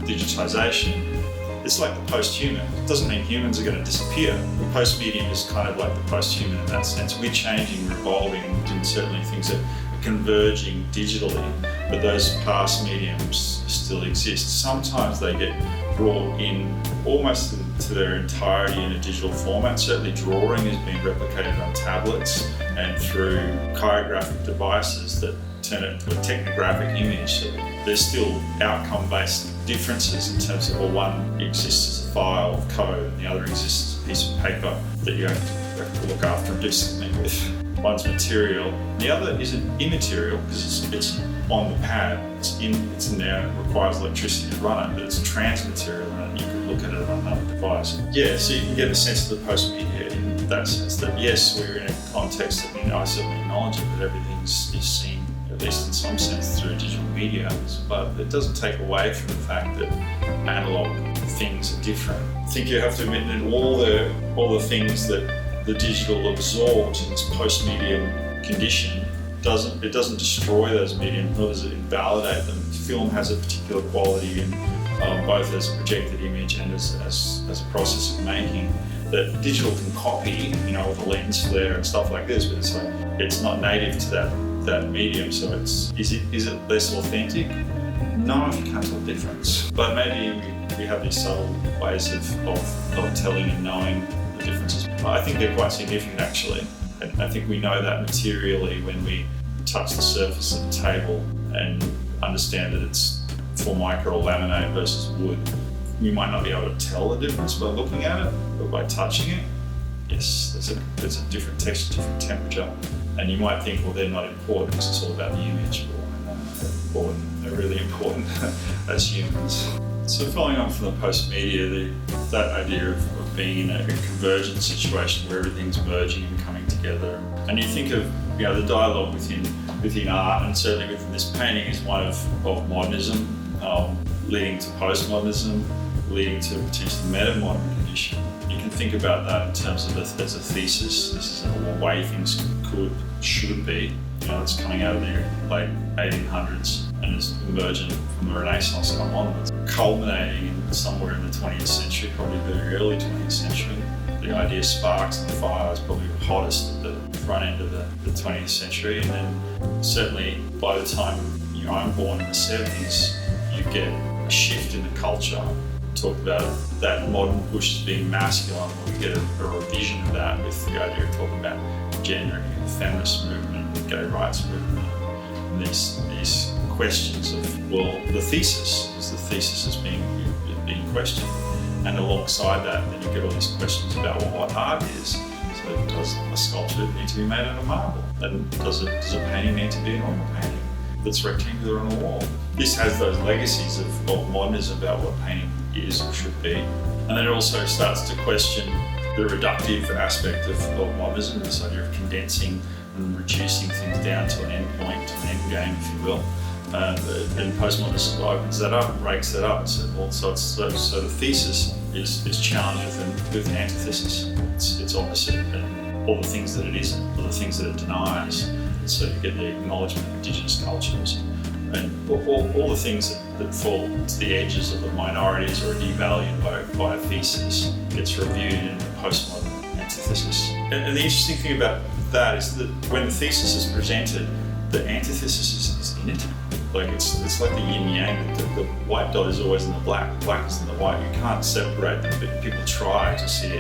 digitisation. It's like the post-human. It doesn't mean humans are going to disappear. The post-medium is kind of like the post-human in that sense. We're changing, we're evolving, and certainly things are converging digitally, but those past mediums still exist. Sometimes they get brought in almost to their entirety in a digital format. Certainly drawing is being replicated on tablets and through chirographic devices that turn it into a technographic image. So there's still outcome-based differences in terms of, well, one exists as a file of code and the other exists as a piece of paper that you have to look after and do something with. One's material, the other is immaterial because it's on the pad, it's in there and it requires electricity to run it, but it's transmaterial and you can look at it on another device. Yeah, so you can get a sense of the post-media in that sense that yes, we're in a context that I certainly acknowledge it, that everything is seen, at least in some sense, through digital media, but it doesn't take away from the fact that analogue things are different. I think you have to admit that all the things that the digital absorbs in this post-medium condition doesn't destroy those mediums, nor does it invalidate them. Film has a particular quality in both as a projected image and as a process of making that digital can copy, with a lens flare and stuff like this, but it's not native to that medium. So is it less authentic? No, you can't tell the difference. But maybe we have these subtle ways of telling and knowing the differences. I think they're quite significant actually. And I think we know that materially when we touch the surface of the table and understand that it's Formica or laminate versus wood. You might not be able to tell the difference by looking at it, but by touching it, yes, there's a different texture, different temperature. And you might think, well, they're not important because it's all about the image. Well, they're really important as humans. So following on from the post-media, that idea of being in a convergent situation where everything's merging and coming together. And you think of the dialogue within art, and certainly within this painting is one of modernism, leading to postmodernism, leading to potentially meta-modern condition. You can think about that in terms of as a thesis. This is a way things should be. It's coming out of the late 1800s and is emergent from the Renaissance and onwards, culminating in somewhere in the 20th century, probably very early 20th century. The idea of sparks and fire is probably the hottest at the front end of the 20th century, and then certainly by the time I'm born in the 70s, you get a shift in the culture talked about that modern push as being masculine, or we get a revision of that with the idea of talking about gender, the feminist movement, the gay rights movement, and these questions of, well, the thesis is being questioned. And alongside that, then you get all these questions about what art is. So does a sculpture need to be made out of marble? And does a painting need to be an oil painting that's rectangular on a wall? This has those legacies of modernism about what painting is or should be. And then it also starts to question the reductive aspect of modernism, this idea of condensing and reducing things down to an end point, to an end game, if you will. And postmodernism opens that up, breaks that up. So the thesis is challenged with an antithesis. It's opposite, and all the things that it isn't, all the things that it denies. And so you get the acknowledgement of indigenous cultures and all the things that fall to the edges of the minorities or are devalued by a thesis gets reviewed in the postmodern antithesis. And the interesting thing about that is that when the thesis is presented, the antithesis is in it. Like it's like the yin yang. The white dot is always in the black is in the white. You can't separate them, but people try to see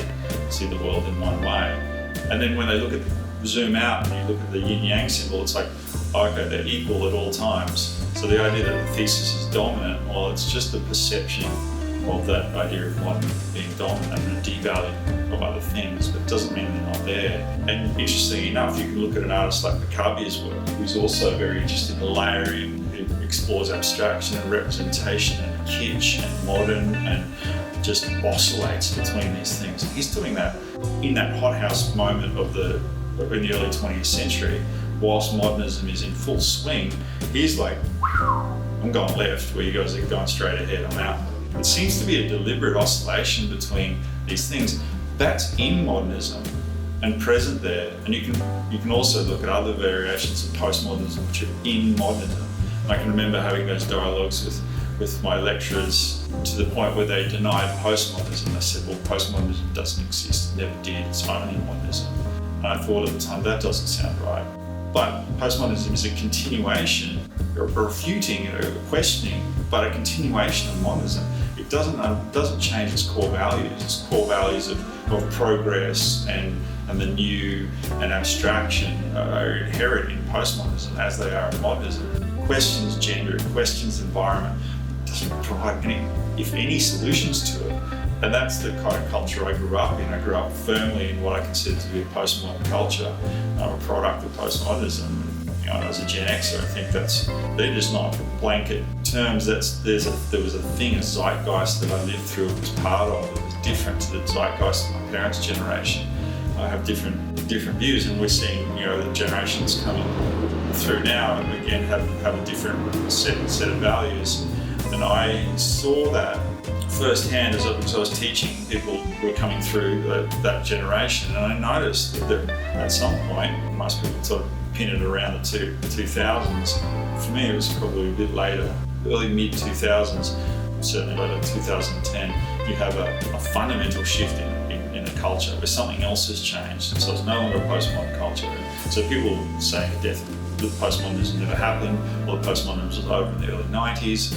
the world in one way. And then when they zoom out and you look at the yin yang symbol, it's like, okay, they're equal at all times. So the idea that the thesis is dominant, well, it's just the perception of that idea of one being dominant and a devaluing of other things, but it doesn't mean they're not there. And interestingly enough, you can look at an artist like Macabre's work, who's also very interested in layering, who explores abstraction and representation and kitsch and modern and just oscillates between these things. And he's doing that in that hothouse moment in the early 20th century, whilst modernism is in full swing. He's like, I'm going left, where you guys are going straight ahead, I'm out. It seems to be a deliberate oscillation between these things. That's in modernism and present there. And you can also look at other variations of postmodernism which are in modernism. And I can remember having those dialogues with my lecturers to the point where they denied postmodernism. They said, well, postmodernism doesn't exist, it never did, it's only modernism. And I thought at the time, that doesn't sound right. But postmodernism is a continuation, a refuting, a questioning, but a continuation of modernism. It doesn't change its core values. Its core values of progress and the new and abstraction are inherent in postmodernism as they are in modernism. It questions gender, it questions environment, it doesn't provide any solutions to it. And that's the kind of culture I grew up in. I grew up firmly in what I consider to be a postmodern culture. I'm a product of postmodernism. As a Gen Xer, I think they're just not blanket terms. There was a thing, a zeitgeist that I lived through and was part of that was different to the zeitgeist of my parents' generation. I have different views, and we're seeing the generations coming through now and again have a different set of values. And I saw that firsthand as I was teaching people who were coming through that generation, and I noticed that at some point, most people sort of pin it around the 2000s. For me, it was probably a bit later, early mid-2000s, certainly by 2010, you have a fundamental shift in the culture where something else has changed. So it's no longer a postmodern culture. So people say that postmodernism never happened, or postmodernism was over in the early 90s,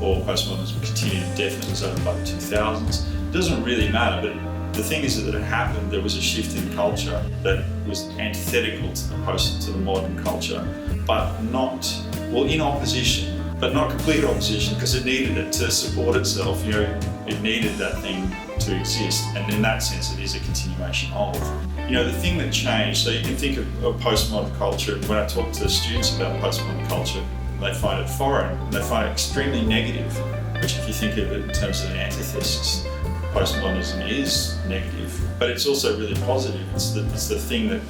or postmodernism continued indefinitely, was over by the 2000s. It doesn't really matter, but the thing is that it happened. There was a shift in culture that was antithetical to the modern culture, but in opposition, but not complete opposition, because it needed it to support itself. It needed that thing to exist, and in that sense, it is a continuation of. The thing that changed. So you can think of postmodern culture, and when I talk to students about postmodern culture, they find it foreign, and they find it extremely negative. Which, if you think of it in terms of an antithesis, postmodernism is negative, but it's also really positive. It's the thing that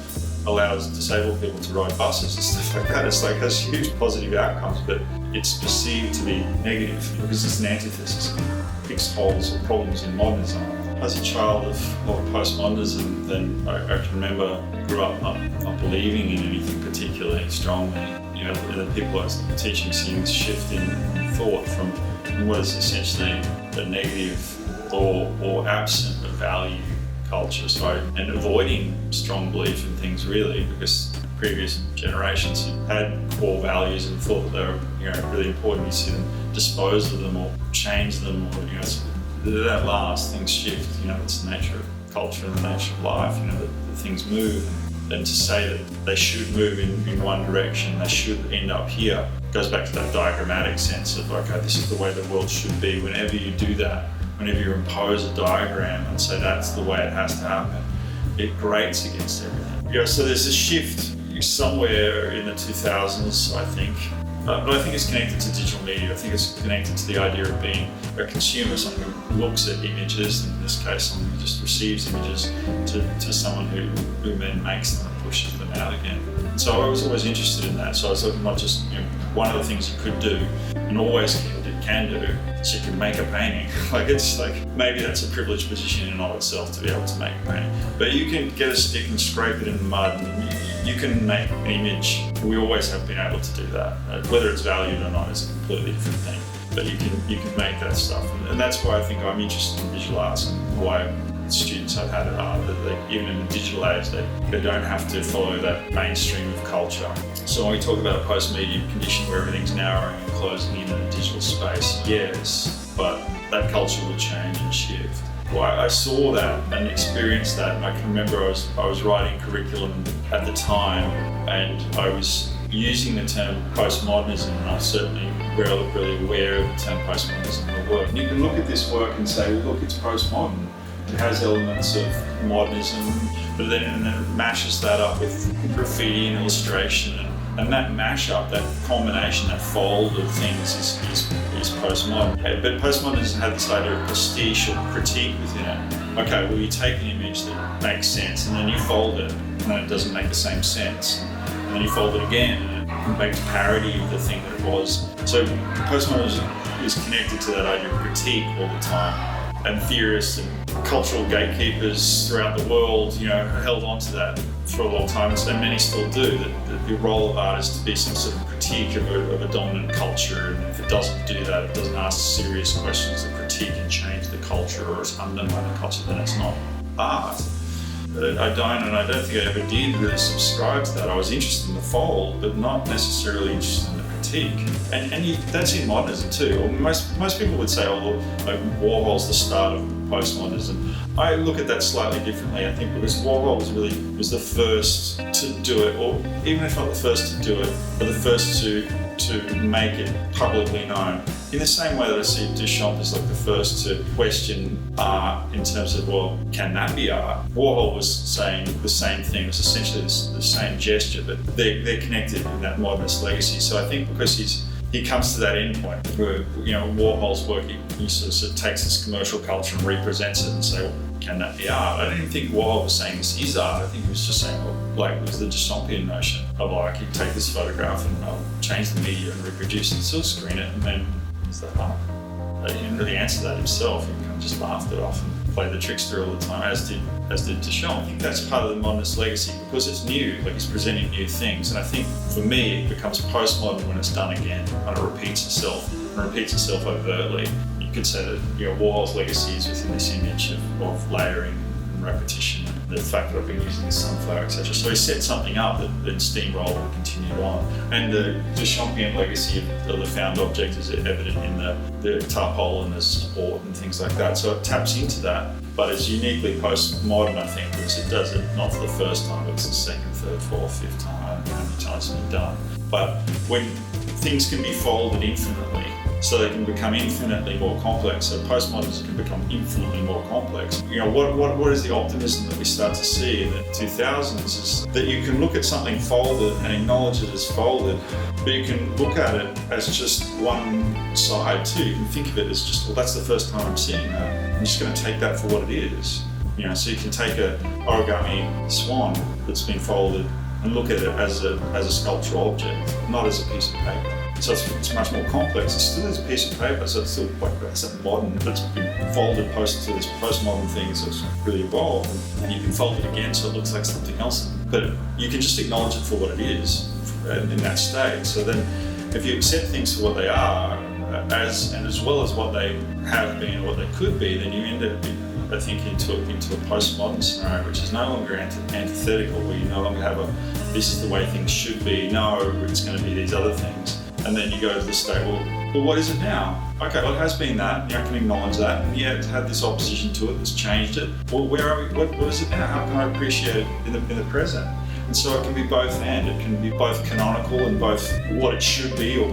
allows disabled people to ride buses and stuff like that. It's like has huge positive outcomes, but it's perceived to be negative because it's an antithesis. It picks holes or problems in modernism. As a child of postmodernism, then I can remember grew up not believing in anything particularly strongly. The people I was teaching seeing this shift in thought from what is essentially a negative or absent of value culture, and avoiding strong belief in things really, because previous generations had core values and thought that they were really important. You see them dispose of them or change them, or that last, things shift. It's the nature of culture and the nature of life. That things move, and to say that they should move in one direction, they should end up here, goes back to that diagrammatic sense of okay, this is the way the world should be. Whenever you do that, whenever you impose a diagram and say that's the way it has to happen, it grates against everything. So there's a shift somewhere in the 2000s, I think. But I think it's connected to digital media. I think it's connected to the idea of being a consumer, someone who looks at images, in this case someone who just receives images, to someone who then makes them and pushes them out again. And so I was always interested in that. So I was looking not just one of the things you could do, and always can do, is you can make a painting. Maybe that's a privileged position in and of itself to be able to make a painting. But you can get a stick and scrape it in the mud, and you can make an image. We always have been able to do that. Whether it's valued or not is a completely different thing. But you can make that stuff, and that's why I think I'm interested in visual arts, and why the students I've had at art, that even in the digital age, they don't have to follow that mainstream of culture. So when we talk about a post-media condition where everything's narrowing and closing in a digital space, yes, but that culture will change and shift. Well, I saw that and experienced that, and I can remember I was writing curriculum at the time, and I was using the term postmodernism, and I was certainly really aware of the term postmodernism in the work. And you can look at this work and say, well, look, it's postmodern. It has elements of modernism, but then it mashes that up with graffiti and illustration, and that mashup, that combination, that fold of things is postmodern. But postmodernism had this idea of pastiche or critique within it. Okay, well, you take an image that makes sense, and then you fold it, and then it doesn't make the same sense. And then you fold it again, and it makes parody of the thing that it was. So postmodernism is connected to that idea of critique all the time. And theorists and cultural gatekeepers throughout the world, held on to that for a long time, and many still do. That the role of art is to be some sort of critique of a dominant culture, and if it doesn't do that, it doesn't ask serious questions that critique and change the culture or undermine the culture, then it's not art. But I don't think I ever did really subscribe to that. I was interested in the fold, but not necessarily interested in the critique. And that's in modernism too. Or most people would say, Warhol's the start of postmodernism. I look at that slightly differently, I think, because Warhol was the first to do it, or even if not the first to do it, but the first to make it publicly known. In the same way that I see Duchamp as like the first to question art in terms of, well, can that be art? Warhol was saying the same thing. It was essentially the same gesture, but they're connected in that modernist legacy. So I think because he comes to that end point where, Warhol's work, he sort of takes this commercial culture and represents it and say, well, can that be art? I didn't think Warhol was saying this is art. I think he was just saying, it was the Duchampian notion of you take this photograph and I'll change the media and reproduce it, still screen it, and then is that art? He didn't really answer that himself. He kind of just laughed it off and played the trickster all the time, as did Duchamp. I think that's part of the modernist legacy because it's new, he's presenting new things. And I think for me, it becomes postmodern when it's done again, and it repeats itself overtly. You could say that Warhol's legacy is within this image of layering and repetition, and the fact that I've been using the sunflower, etc. So he set something up that then steamrolled and continued on. And the Duchampian legacy of the found object is evident in the tupole and the support and things like that. So it taps into that, but it's uniquely postmodern, I think, because it does it not for the first time, but it's the second, third, fourth, fifth time. I don't know how many times it's been done. But when things can be folded infinitely, so they can become infinitely more complex. So postmodernism can become infinitely more complex. What is the optimism that we start to see in the 2000s is that you can look at something folded and acknowledge it as folded, but you can look at it as just one side too. You can think of it as just, that's the first time I'm seeing that. I'm just going to take that for what it is. So you can take a origami swan that's been folded and look at it as a sculptural object, not as a piece of paper. So it's much more complex. It still is a piece of paper, so it's still something modern, but it's been folded to this postmodern thing, so it's really evolved. And you can fold it again so it looks like something else. But you can just acknowledge it for what it is in that state. So then if you accept things for what they are, as well as what they have been or what they could be, then you end up, I think, into a postmodern scenario, which is no longer antithetical, where you no longer have this is the way things should be. No, it's going to be these other things. And then you go to the state, well, well, what is it now? Okay, well, it has been that, I can acknowledge that, and yeah, it's had this opposition to it that's changed it. Well, where are we, what is it now? How can I appreciate it in the present? And so it can be both and. It can be both canonical and both what it should be, or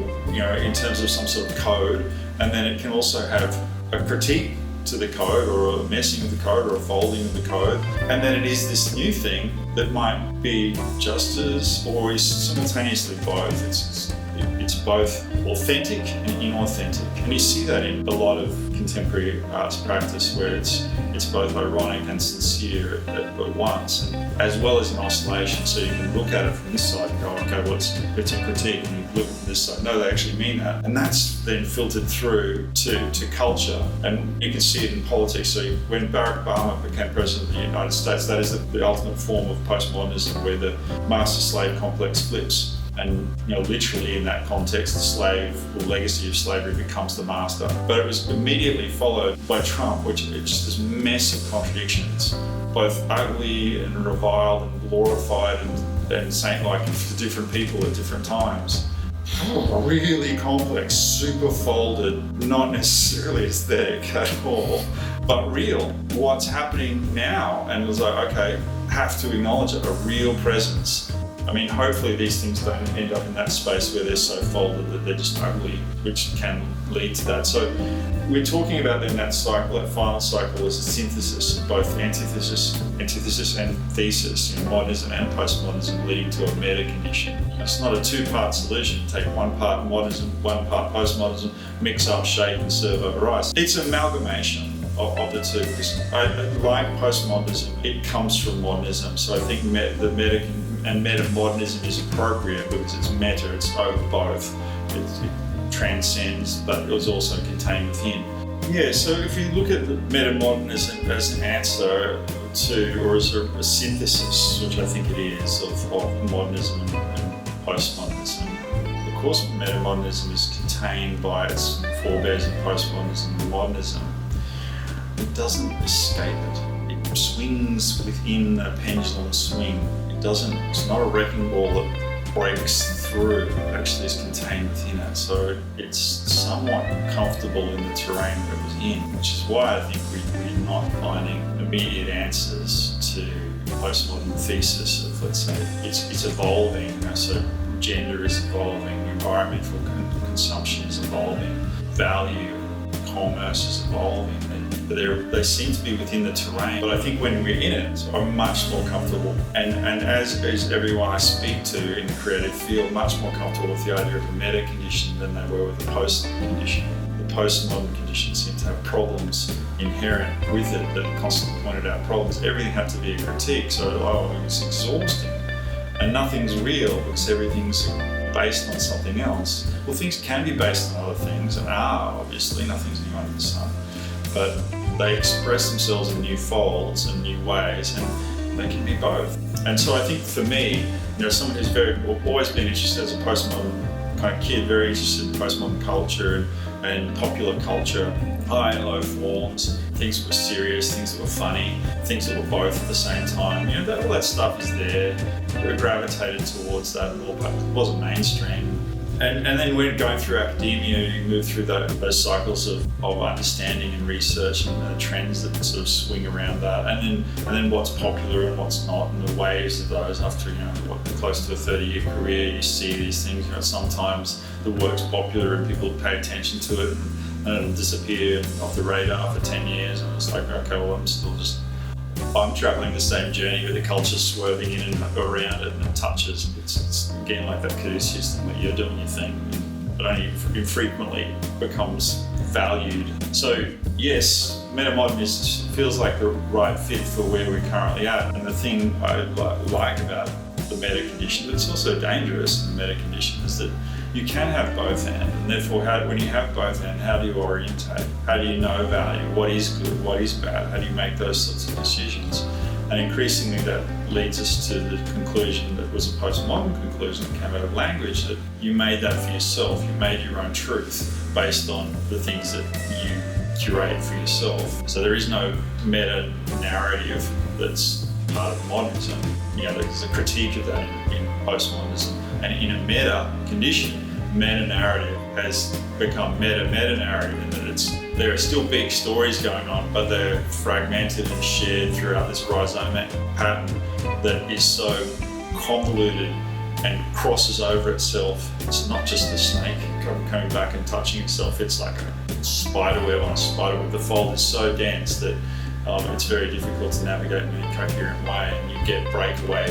in terms of some sort of code, and then it can also have a critique to the code, or a messing of the code, or a folding of the code. And then it is this new thing that might be just as, or is simultaneously both. It's both authentic and inauthentic. And you see that in a lot of contemporary arts practice, where it's both ironic and sincere at once, and as well as in isolation. So you can look at it from this side and go, okay, well, it's a critique, and you look at this side, no, they actually mean that. And that's then filtered through to culture. And you can see it in politics. So when Barack Obama became president of the United States, that is the ultimate form of postmodernism, where the master-slave complex flips. And literally in that context, the slave or legacy of slavery becomes the master. But it was immediately followed by Trump, which is just this mess of contradictions, both ugly and reviled and glorified and saint-like to different people at different times. Really complex, super folded, not necessarily aesthetic at all, but real. What's happening now, and it was like, okay, have to acknowledge it, a real presence. I mean, hopefully these things don't end up in that space where they're so folded that they're just ugly, which can lead to that. So we're talking about then that cycle, that final cycle, as a synthesis of both antithesis and thesis, modernism and postmodernism, leading to a meta condition. It's not a two-part solution. Take one part modernism, one part postmodernism, mix up, shake and serve over ice. It's an amalgamation of the two. Like postmodernism, it comes from modernism. So I think the metamodernism is appropriate because it's meta, it's over both. It transcends, but it was also contained within. Yeah, so if you look at the metamodernism as an answer to, or as a synthesis, which I think it is, of modernism and postmodernism, of course metamodernism is contained by its forebears in postmodernism and modernism. It doesn't escape it. It swings within a pendulum swing. It's not a wrecking ball that breaks through, it actually is contained within it. So it's somewhat comfortable in the terrain that it was in, which is why I think we're not finding immediate answers to the postmodern thesis of, let's say, it's evolving. So gender is evolving, environmental consumption is evolving, value, commerce is evolving. But they seem to be within the terrain. But I think when we're in it, I'm much more comfortable. And as everyone I speak to in the creative field, much more comfortable with the idea of a meta condition than they were with the post condition. The postmodern condition seemed to have problems inherent with it that constantly pointed out problems. Everything had to be a critique, so it's exhausting. And nothing's real because everything's based on something else. Well, things can be based on other things, and obviously, nothing's new under the sun. But they express themselves in new folds and new ways, and they can be both. And so I think for me, someone who's always been interested as a postmodern kind of kid, very interested in postmodern culture and popular culture, high and low forms, things that were serious, things that were funny, things that were both at the same time. All that stuff is there. We gravitated towards that, but it wasn't mainstream. And then when going through academia, you move through those cycles of understanding and research and the trends that sort of swing around that, and then what's popular and what's not, and the waves of those. After close to a 30-year career, you see these things. Sometimes the work's popular and people pay attention to it, and it'll disappear off the radar for 10 years, and it's like, okay, well, I'm travelling the same journey, but the culture's swerving in and around it, and it touches. It's again like that Caduceus thing, that you're doing your thing, but only infrequently becomes valued. So yes, metamodernism feels like the right fit for where we're currently at. And the thing I like about the meta condition, but it's also dangerous in the meta condition, is that you can have both and therefore when you have both and, how do you orientate? How do you know value? What is good? What is bad? How do you make those sorts of decisions? And increasingly that leads us to the conclusion that was a postmodern conclusion that came out of language, that you made that for yourself, you made your own truth based on the things that you curate for yourself. So there is no meta narrative that's part of modernism. There's a critique of that in postmodernism. And in a meta condition, meta narrative has become meta-narrative in that there are still big stories going on, but they're fragmented and shared throughout this rhizomatic pattern that is so convoluted and crosses over itself. It's not just the snake coming back and touching itself, it's like a spider web on a spider web. The fold is so dense that it's very difficult to navigate in a coherent way, and you get breakaway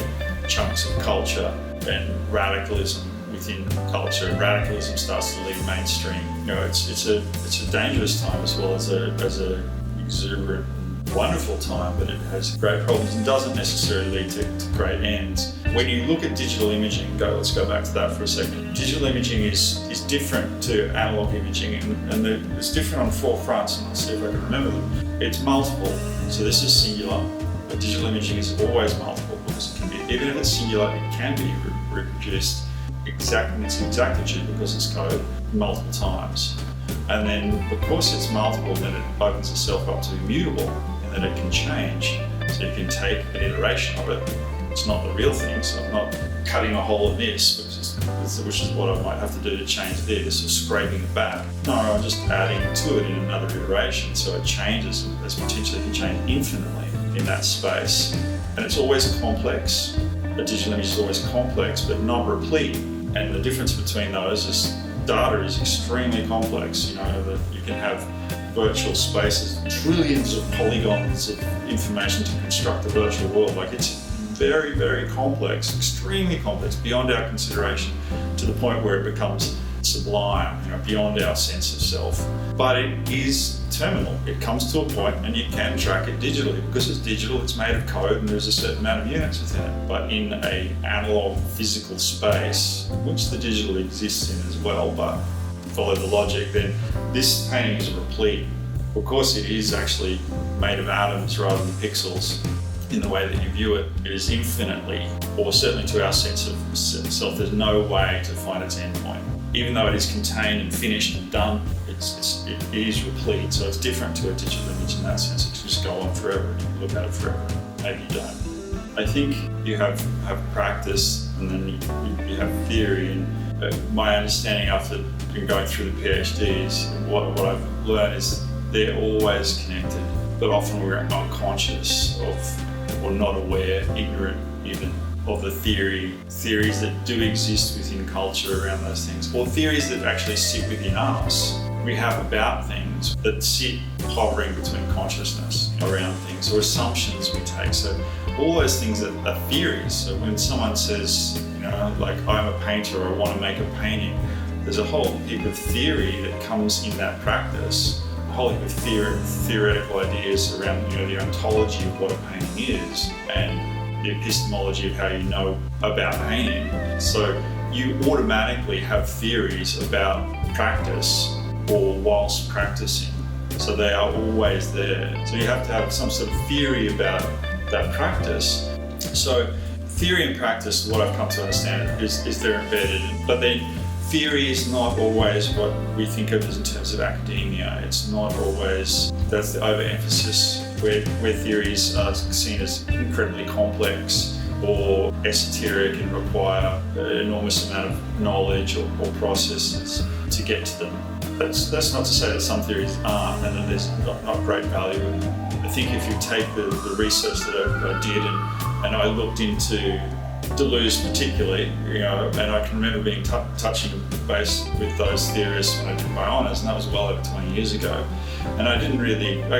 chunks of culture and radicalism within culture, and radicalism starts to lead mainstream. It's a dangerous time as well as a exuberant and wonderful time, but it has great problems and doesn't necessarily lead to great ends. When you look at digital imaging, let's go back to that for a second. Digital imaging is different to analog imaging, and it's different on 4 fronts, and let's see if I can remember them. It's multiple, so this is singular, but digital imaging is always multiple because it can be, even if it's singular, it can be reproduced in its exactitude because it's code multiple times. And then because it's multiple, then it opens itself up to be mutable, and that it can change. So you can take an iteration of it. It's not the real thing, so I'm not cutting a hole in this, which is what I might have to do to change this, or scraping it back. No, I'm just adding to it in another iteration, so it changes, and there's potentially can change infinitely in that space. And it's always complex. A digital image is always complex, but not replete. And the difference between those is data is extremely complex. That you can have virtual spaces, trillions of polygons of information to construct a virtual world. Like, it's very, very complex, extremely complex, beyond our consideration, to the point where it becomes sublime, beyond our sense of self. But it is terminal. It comes to a point and you can track it digitally. Because it's digital, it's made of code, and there's a certain amount of units within it. But in an analog physical space, which the digital exists in as well, but follow the logic, then this painting is replete. Of course, it is actually made of atoms rather than pixels. In the way that you view it, it is infinitely, or certainly to our sense of self, there's no way to find its endpoint. Even though it is contained and finished and done, it is replete. So it's different to a digital image in that sense. It can just go on forever, and you can look at it forever. Maybe you don't. I think you have practice, and then you have theory. And my understanding after going through the PhD is what I've learned is they're always connected, but often we're unconscious of, or not aware, ignorant even, of the theories that do exist within culture around those things, or theories that actually sit within us. We have about things that sit hovering between consciousness around things, or assumptions we take. So all those things are theories. So when someone says, like, I'm a painter, or I want to make a painting, there's a whole heap of theory that comes in that practice. A whole heap of theoretical ideas around the ontology of what a painting is, and the epistemology of how you know about painting. So you automatically have theories about practice or whilst practicing. So they are always there. So you have to have some sort of theory about that practice. So theory and practice, what I've come to understand, is they're embedded. But then theory is not always what we think of as in terms of academia. It's not always, that's the overemphasis, where theories are seen as incredibly complex or esoteric and require an enormous amount of knowledge or processes to get to them. That's not to say that some theories aren't, and that there's not great value in them. I think if you take the research that I did and I looked into Deleuze particularly, and I can remember being touching base with those theorists when I did my honours, and that was well over 20 years ago. And I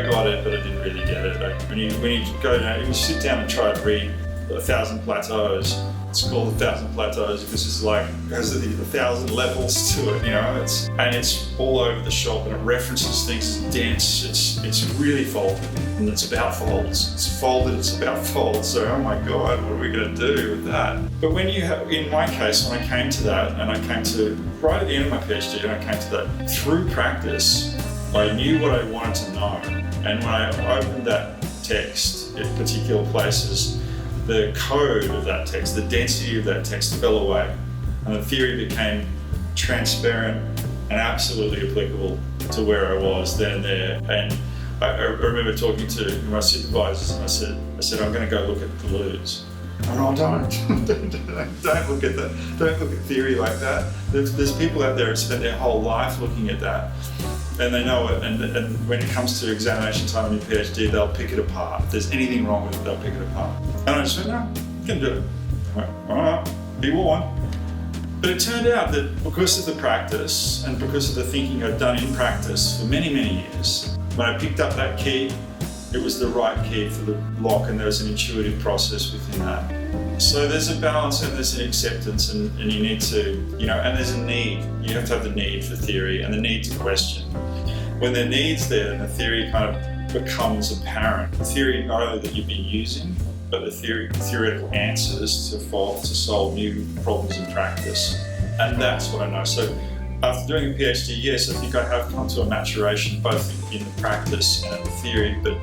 got it, but I didn't really get it. When you go down, you sit down and try to read 1,000 Plateaus. It's called 1,000 Plateaus because it's like, it has 1,000 levels to it, and it's all over the shop, and it references things as dense. It's really folded, and it's about folds. It's folded, it's about folds. So, oh my God, what are we going to do with that? But when you have, in my case, when I came to that, and I came to, right at the end of my PhD, and I came to that through practice, I knew what I wanted to know. And when I opened that text at particular places, the code of that text, the density of that text fell away, and the theory became transparent and absolutely applicable to where I was then and there. And I remember talking to my supervisors, and I said, I'm going to go look at Deleuze. Oh, don't look at that. Don't look at theory like that. There's people out there who spend their whole life looking at that, and they know it. And when it comes to examination time in your PhD, they'll pick it apart. If there's anything wrong with it, they'll pick it apart. And I just went, no, you can do it. I went, all right, be warned. But it turned out that because of the practice and because of the thinking I'd done in practice for many, many years, when I picked up that key, it was the right key for the lock, and there was an intuitive process within that. So there's a balance and there's an acceptance, and you need to, and there's a need. You have to have the need for theory and the need to question. When the need's there, then the theory kind of becomes apparent. The theory not only that you've been using, but the theoretical answers to solve new problems in practice. And that's what I know. So after doing a PhD, yes, I think I have come to a maturation both in the practice and the theory, but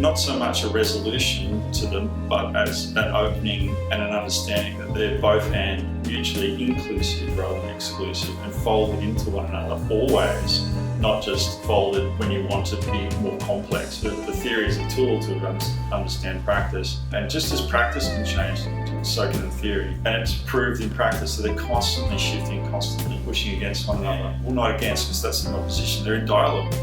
not so much a resolution to them, but as an opening and an understanding that they're both and mutually inclusive rather than exclusive, and folded into one another always, not just folded when you want it to be more complex. The theory is a tool to understand practice, and just as practice can change, so can the theory. And it's proved in practice that they're constantly shifting, constantly pushing against one another. Well, not against, because that's an opposition. They're in dialogue.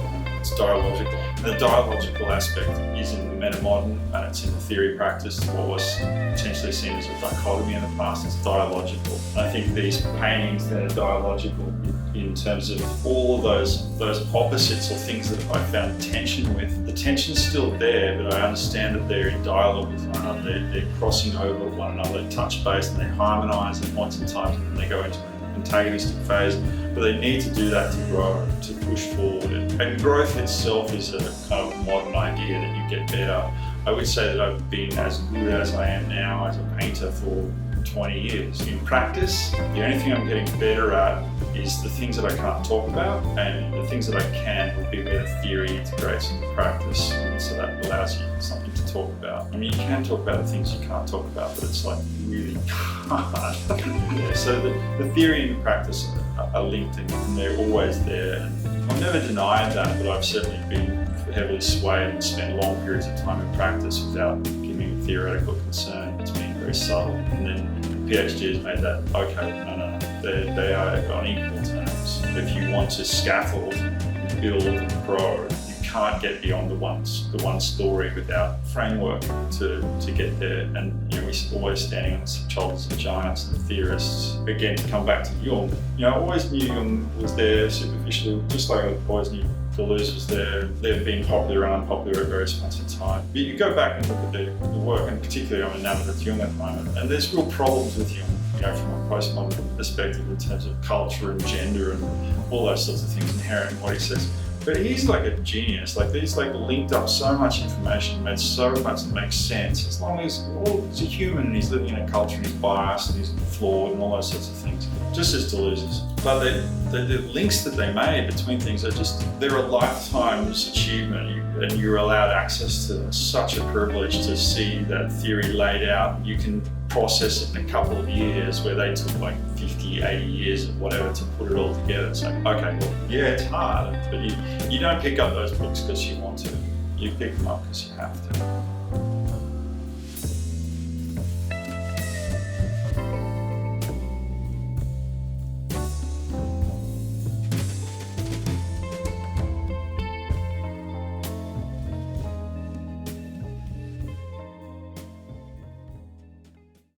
It's dialogical. And the dialogical aspect is in the meta-modern, and it's in the theory practice. What was potentially seen as a dichotomy in the past, it's dialogical. And I think these paintings that are dialogical in terms of all of those opposites or things that I found tension with. The tension's still there, but I understand that they're in dialogue with one another. They're crossing over one another, they touch base, and they harmonise at points in time, and then they go into an antagonistic phase. But they need to do that to grow, to push forward. And growth itself is a kind of modern idea that you get better. I would say that I've been as good as I am now as a painter for 20 years. In practice, the only thing I'm getting better at is the things that I can't talk about, and the things that I can would be where the theory integrates into practice, so that allows you something to talk about. I mean, you can talk about the things you can't talk about, but it's like really hard. Yeah, so the theory and the practice are linked, and they're always there. And I've never denied that, but I've certainly been heavily swayed and spent long periods of time in practice without giving theoretical concern. It's been very subtle. And then the PhD has made that, okay, no, they are on equal terms. If you want to scaffold, build, and grow, you can't get beyond the one story without framework to get there. And we're always standing on the shoulders of giants and the theorists. Again, to come back to Jung, I always knew Jung was there superficially, just like I always knew Deleuze was there. They've been popular and unpopular at various points in time. But you go back and look at the work, and particularly I'm enamored with Jung at the moment, and there's real problems with Jung, from a postmodern perspective in terms of culture and gender and all those sorts of things inherent in what he says. But he's like a genius. He's linked up so much information, made so much that makes sense. As long as he's a human and he's living in a culture and he's biased and he's flawed and all those sorts of things, just as Deleuze is. But the links that they made between things are they're a lifetime's achievement, and you're allowed access to them. It's such a privilege to see that theory laid out. You can process it in a couple of years, where they took 50, 80 years or whatever to put it all together. It's okay, well, yeah, it's hard, but you don't pick up those books because you want to. You pick them up because you have to.